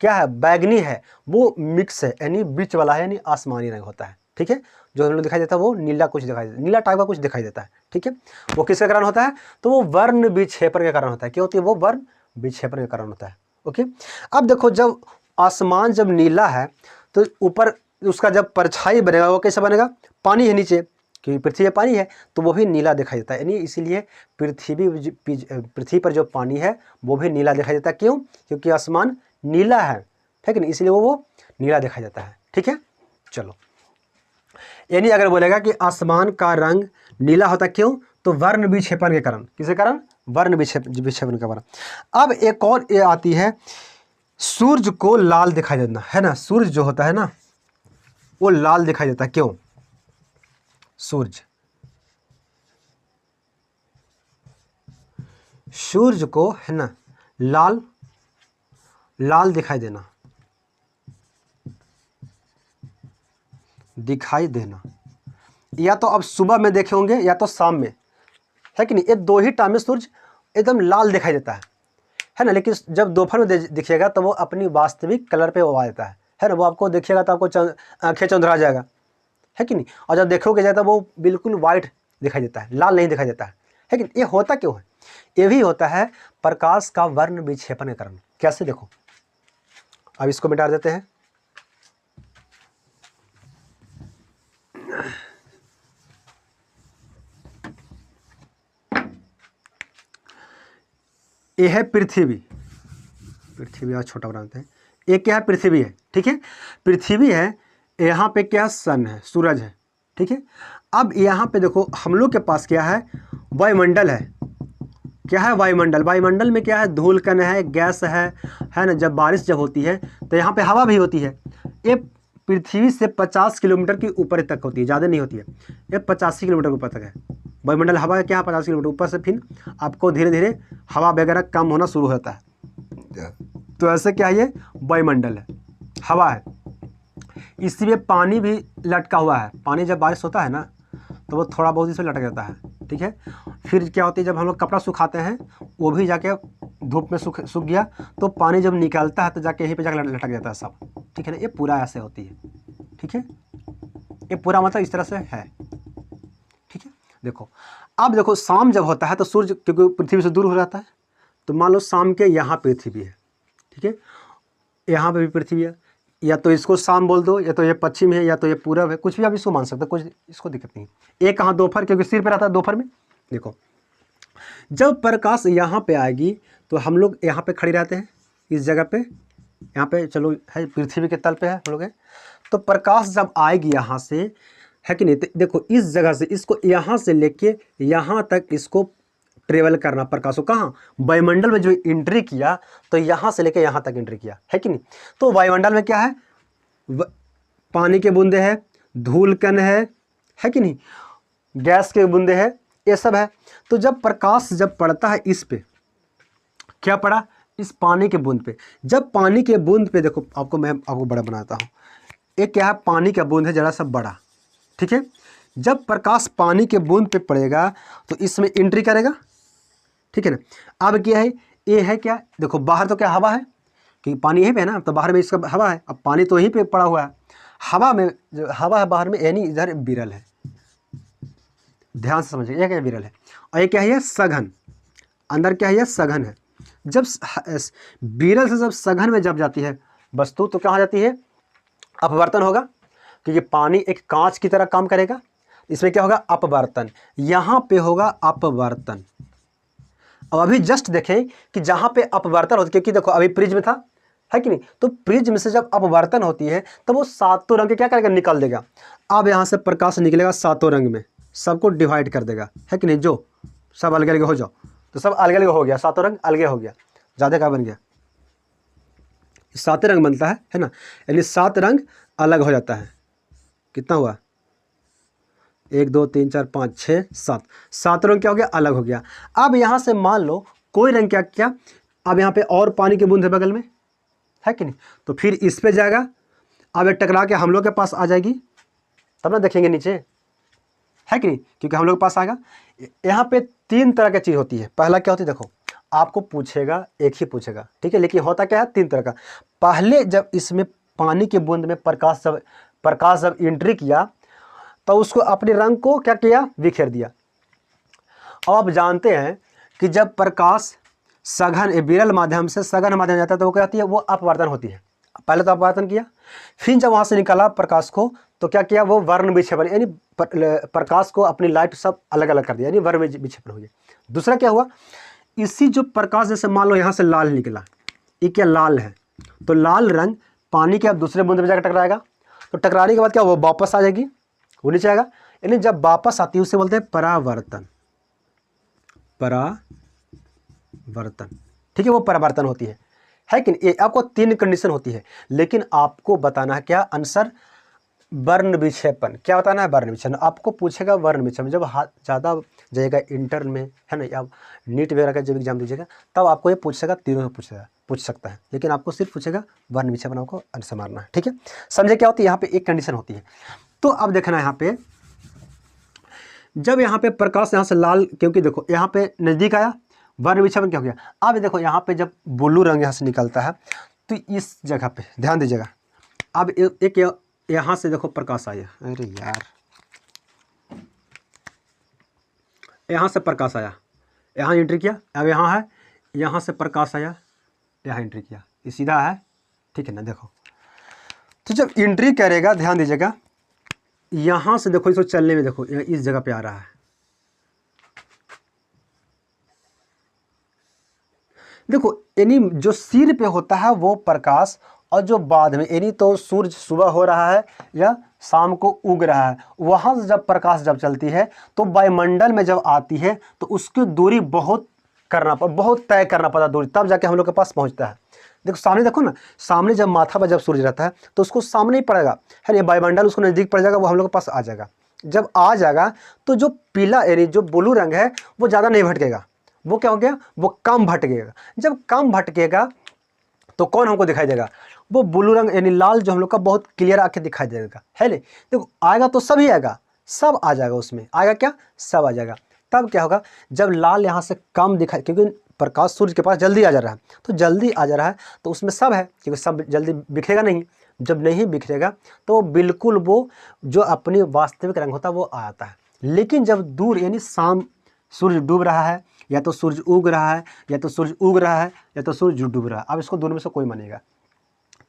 [SPEAKER 1] क्या है? बैगनी है, वो मिक्स है, यानी बीच वाला है, यानी आसमानी रंग होता है, ठीक है। जो हम लोग दिखाई देता है वो नीला कुछ दिखाई देता है, नीला टाइप का कुछ दिखाई देता है, ठीक है। वो किसके कारण होता है? तो वो वर्ण विक्षेपण के कारण होता है। क्या होती है? वो वर्ण विक्षेपण के कारण होता है, ओके। अब देखो जब आसमान जब नीला है तो ऊपर उसका जब परछाई बनेगा वो कैसा बनेगा? पानी है नीचे, क्योंकि पृथ्वी में पानी है तो वो भी नीला दिखाई देता है, यानी इसीलिए पृथ्वी पर जो पानी है वो भी नीला दिखाई देता है। क्यों? क्योंकि आसमान नीला है, ठीक है ना, इसलिए वो नीला दिखाई देता है, ठीक है। चलो, यानी अगर बोलेगा कि आसमान का रंग नीला होता, क्यों? तो वर्ण विक्षेपण के कारण। किसके कारण? वर्ण विक्षेपण के कारण। अब एक और ये आती है सूरज को लाल दिखाई देना है ना, सूरज जो होता है ना वो लाल दिखाई देता है। क्यों? सूरज को है ना लाल लाल दिखाई देना, या तो अब सुबह में देखे होंगे या तो शाम में, है कि नहीं। ये दो ही टाइम में सूरज एकदम लाल दिखाई देता है ना। लेकिन जब दोपहर में दिखिएगा तो वो अपनी वास्तविक कलर पे वो आ जाता है ना। वो आपको देखिएगा तो आपको आंखें चंद्रा जाएगा, है कि नहीं। और जब देखोगे जाए तो वो बिल्कुल वाइट दिखाई देता है, लाल नहीं दिखाई देता है कि नहीं। ये होता क्यों है? ये भी होता है प्रकाश का वर्ण विक्षेपण के कारण। कैसे? देखो, अब इसको मिटा देते हैं। ये है पृथ्वी आज छोटा बनाते हैं। ये क्या है? पृथ्वी है, ठीक है। पृथ्वी है, यहाँ पे क्या? सन है, सूरज है, ठीक है। अब यहाँ पे देखो हम लोग के पास क्या है? वायुमंडल है। क्या है? वायुमंडल। वायुमंडल में क्या है? धूल कण है, गैस है ना। जब बारिश जब होती है तो यहाँ पे हवा भी होती है। ये पृथ्वी से 50 किलोमीटर की ऊपर तक होती है, ज़्यादा नहीं होती है। ये 85 किलोमीटर ऊपर तक है वायुमंडल। हवा क्या है? 50 किलोमीटर ऊपर से फिर आपको धीरे धीरे हवा वगैरह कम होना शुरू होता है। तो ऐसे क्या है? ये वायुमंडल है, हवा है। इसी में पानी भी लटका हुआ है। पानी जब बारिश होता है ना तो वो थोड़ा बहुत इसमें लटक जाता है, ठीक है। फिर क्या होती है, जब हम लोग कपड़ा सुखाते हैं वो भी जाके धूप में सूख गया तो पानी जब निकलता है तो जाके यहीं पे जाकर लटक जाता है सब, ठीक है ना। ये पूरा ऐसे होती है, ठीक है। ये पूरा मतलब इस तरह से है, ठीक है। देखो, अब देखो शाम जब होता है तो सूर्य क्योंकि पृथ्वी से दूर हो जाता है, तो मान लो शाम के यहाँ पृथ्वी है, ठीक है। यहाँ पे भी पृथ्वी है। या तो इसको शाम बोल दो, या तो ये पश्चिम है, या तो ये पूरब है, कुछ भी आप इसको मान सकते हो, कुछ इसको दिक्कत नहीं। एक कहाँ? दोपहर, क्योंकि सिर पे रहता है दोपहर में। देखो, जब प्रकाश यहाँ पे आएगी तो हम लोग यहाँ पे खड़े रहते हैं, इस जगह पे, यहाँ पे चलो है पृथ्वी के तल पे है हम लोग है। तो प्रकाश जब आएगी यहाँ से, है कि नहीं। देखो इस जगह से इसको यहाँ से लेके यहाँ तक इसको ट्रेवल करना प्रकाश को। कहाँ? वायुमंडल में जो एंट्री किया तो यहाँ से लेके यहाँ तक एंट्री किया, है कि नहीं। तो वायुमंडल में क्या है? पानी के बूंदे है, धूल कण है कि नहीं, गैस के बूंदे है, ये सब है। तो जब प्रकाश जब पड़ता है इस पे, क्या पड़ा? इस पानी के बूंद पे। जब पानी के बूंद पे देखो, आपको मैं आपको बड़ा बनाता हूँ। एक क्या है? पानी का बूंद है जरा सा बड़ा, ठीक है। जब प्रकाश पानी के बूंद पे पड़ेगा तो इसमें एंट्री करेगा, ठीक है ना। अब क्या है? ये है क्या? देखो बाहर तो क्या हवा है, क्योंकि पानी यहीं पे है ना, तो बाहर में इसका हवा है। अब पानी तो यहीं पे पड़ा हुआ है। हवा में जो हवा है बाहर में, यानी इधर विरल है। ध्यान से समझिए, ये क्या विरल है। और ये क्या है? सघन। अंदर क्या है? ये सघन है। जब विरल से जब सघन में जब जाती है वस्तु तो कहाँ जाती है? अपवर्तन होगा, क्योंकि पानी एक कांच की तरह काम करेगा। इसमें क्या होगा? अपवर्तन। यहाँ पे होगा अपवर्तन। अब अभी जस्ट देखें कि जहाँ पे अपवर्तन होती है, क्योंकि देखो अभी प्रिज्म था, है कि नहीं। तो प्रिज्म से जब अपवर्तन होती है तो वो सातों रंग के क्या करेगा? निकल देगा। अब यहाँ से प्रकाश निकलेगा सातों रंग में, सबको डिवाइड कर देगा, है कि नहीं। जो सब अलग अलग हो जाओ तो सब अलग अलग हो गया, सातों रंग अलग हो गया। ज़्यादा क्या बन गया? सात रंग बनता है ना। यानी 7 रंग अलग हो जाता है। कितना हुआ? 1 2 3 4 5 6 7, 7 रंग क्या हो गया? अलग हो गया। अब यहाँ से मान लो कोई रंग क्या, अब यहाँ पे और पानी की बूंद है बगल में, है कि नहीं। तो फिर इस पे जाएगा, अब ये टकरा के हम लोग के पास आ जाएगी, तब ना देखेंगे नीचे, है कि नहीं, क्योंकि हम लोग के पास आएगा। यहाँ पे 3 तरह की चीज़ होती है। पहला क्या होती है? देखो आपको पूछेगा, एक ही पूछेगा, ठीक है। लेकिन होता क्या है? 3 तरह का। पहले जब इसमें पानी के बूंद में प्रकाश जब एंट्री किया तो उसको अपने रंग को क्या किया? बिखेर दिया। अब आप जानते हैं कि जब प्रकाश सघन विरल माध्यम से सघन माध्यम जाता है तो वो क्या होती है? वो अपवर्तन होती है। पहले तो अपवर्तन किया, फिर जब वहाँ से निकाला प्रकाश को तो क्या किया? वो वर्ण विक्षेपण, यानी प्रकाश को अपनी लाइट सब अलग अलग कर दिया, यानी वर्ण विक्षेपण हो गया। दूसरा क्या हुआ? इसी जो प्रकाश, जैसे मान लो यहाँ से लाल निकला, ये क्या? लाल है। तो लाल रंग पानी के अब दूसरे बूंद में जाकर टकराएगा, तो टकराने के बाद क्या? वो वापस आ जाएगी, वो नीचे आएगा। यानी जब वापस आती है उसे बोलते हैं परावर्तन। परावर्तन, ठीक है, वो परावर्तन होती है। है कि नहीं? ये आपको 3 कंडीशन होती है, लेकिन आपको बताना है क्या आंसर, वर्ण विक्षेपण। क्या बताना है, वर्ण विक्षेपण। आपको पूछेगा वर्ण विक्षेपण जब ज़्यादा जाएगा इंटर में, है ना, या नीट वगैरह का जब एग्जाम दीजिएगा तब आपको ये पूछेगा, तीनों से पूछ सकता है, लेकिन आपको सिर्फ पूछेगा वर्ण विक्षेपण, आपको आंसर मारना है। ठीक है, समझे क्या होती है, यहाँ पे एक कंडीशन होती है। तो अब देखना है यहाँ पे, जब यहाँ पे प्रकाश यहाँ से लाल, क्योंकि देखो यहाँ पे नज़दीक आया, वर्ण विक्षेपण क्या हो गया। अब देखो यहाँ पे जब ब्लू रंग यहाँ से निकलता है तो इस जगह पे ध्यान दीजिएगा, अब एक यहाँ से देखो प्रकाश आया, अरे यार, यहाँ से प्रकाश आया, यहाँ एंट्री किया, अब यहाँ है, यहाँ से प्रकाश आया, यहाँ एंट्री किया, ये सीधा है, ठीक है ना। देखो तो जब एंट्री करेगा, ध्यान दीजिएगा, यहाँ से देखो इसको चलने में, देखो इस जगह पे आ रहा है, देखो यानी जो सिर पे होता है वो प्रकाश, और जो बाद में यानी तो सूर्य सुबह हो रहा है या शाम को उग रहा है, वहाँ से जब प्रकाश जब चलती है तो वायुमंडल में जब आती है तो उसकी दूरी बहुत तय करना पड़ता दूरी, तब जाके हम लोग के पास पहुँचता है। देखो सामने, देखो ना, सामने जब माथा पर जब सूर्य रहता है तो उसको सामने ही पड़ेगा, है ना, वायुमंडल उसको नज़दीक पड़ जाएगा, वो हम लोग के पास आ जाएगा। जब आ जाएगा तो जो पीला यानी जो ब्लू रंग है वो ज़्यादा नहीं भटकेगा, वो क्या हो गया, वो कम भटकेगा। जब कम भटकेगा तो कौन हमको दिखाई देगा, वो ब्लू रंग यानी लाल जो हम लोग का बहुत क्लियर आके दिखाई देगा, है नहीं। देखो आएगा तो सभी आएगा, सब आ जाएगा, उसमें आएगा क्या, सब आ जाएगा। तब क्या होगा, जब लाल यहाँ से कम दिखाई, क्योंकि प्रकाश सूर्य के पास जल्दी आ जा रहा है, तो जल्दी आ जा रहा है तो उसमें सब है, क्योंकि सब जल्दी बिखरेगा नहीं। जब नहीं बिखरेगा तो बिल्कुल वो जो अपनी वास्तविक रंग होता है वो आ जाता है। लेकिन जब दूर यानी शाम, सूर्य डूब रहा है, या तो सूर्य उग रहा है, या तो सूर्य उग रहा है, या तो सूर्य डूब रहा है, अब इसको दोनों में से कोई मानेगा।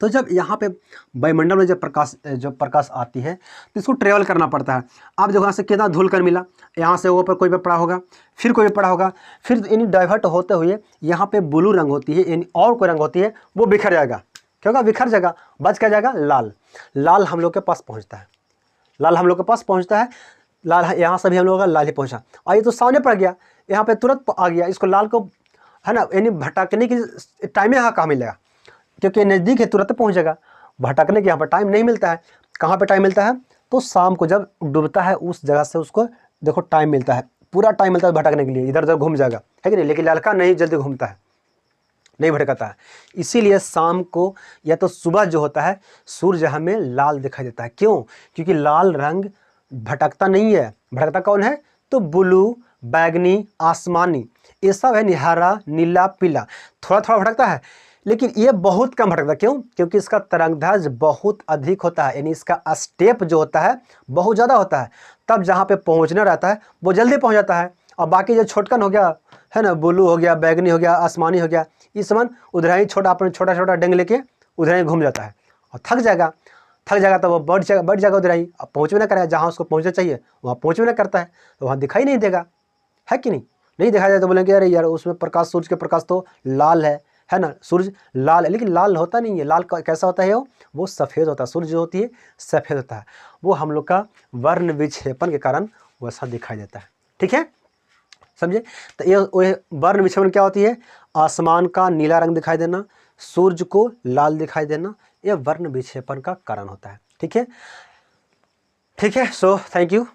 [SPEAKER 1] तो जब यहाँ पे वायुमंडल में जब प्रकाश आती है तो इसको ट्रेवल करना पड़ता है। अब देखो यहाँ से कितना धुल कर मिला, यहाँ से ऊपर कोई पे पड़ा होगा, फिर कोई पे पड़ा होगा, फिर यानी डाइवर्ट होते हुए यहाँ पे ब्लू रंग होती है, यानी और कोई रंग होती है, वो बिखर जाएगा। क्या होगा, बिखर जाएगा, बच क्या जाएगा, लाल। लाल हम लोग के पास पहुँचता है, लाल हम लोग के पास पहुँचता है, लाल यहाँ से भी हम लोग का लाल ही पहुँचा, और ये तो सामने पड़ गया, यहाँ पे तुरंत आ गया, इसको लाल को, है ना, यानी भटकने की टाइम यहाँ कहाँ मिलेगा, क्योंकि नज़दीक है, तुरंत पहुँच जाएगा। भटकने के यहाँ पर टाइम नहीं मिलता है। कहाँ पे टाइम मिलता है, तो शाम को जब डूबता है उस जगह से उसको देखो टाइम मिलता है, पूरा टाइम मिलता है भटकने के लिए, इधर उधर घूम जाएगा, है कि नहीं। लेकिन लड़का नहीं जल्दी घूमता है, नहीं भटकता है। इसीलिए शाम को या तो सुबह जो होता है सूर्य हमें लाल दिखाई देता है। क्यों, क्योंकि लाल रंग भटकता नहीं है। भटकता कौन है, तो ब्लू, बैगनी, आसमानी, ये सब है, हरा, नीला, पीला, थोड़ा थोड़ा भटकता है, लेकिन ये बहुत कम भटकता। क्यों, क्योंकि इसका तरंगदैर्घ्य बहुत अधिक होता है, यानी इसका स्टेप जो होता है बहुत ज़्यादा होता है। तब जहाँ पे पहुँचना रहता है वो जल्दी पहुँच जाता है। और बाकी जो छोटकन हो गया, है ना, ब्लू हो गया, बैगनी हो गया, आसमानी हो गया, इस समान उधर ही अपने छोटा छोटा डंग लेके उधर ही घूम जाता है और थक जाएगा तो वो बैठ जाएगा उधर ही, अब पहुँच भी ना करेगा, जहाँ उसको पहुँचना चाहिए वहाँ पहुँच भी ना करता है, तो वहाँ दिखाई नहीं देगा, है कि नहीं दिखाई देगा। तो बोलेंगे अरे यार उसमें प्रकाश, सूर्य के प्रकाश तो लाल है ना, सूर्य लाल है, लेकिन लाल होता नहीं है। लाल कैसा होता है, वो सफ़ेद होता है। सूर्य जो होती है सफ़ेद होता है, वो हम लोग का वर्ण विक्षेपण के कारण वैसा दिखाई देता है। ठीक है, समझे। तो ये वर्ण विक्षेपण क्या होती है, आसमान का नीला रंग दिखाई देना, सूर्य को लाल दिखाई देना, ये वर्ण विक्षेपण का कारण होता है। ठीक है, सो थैंक यू।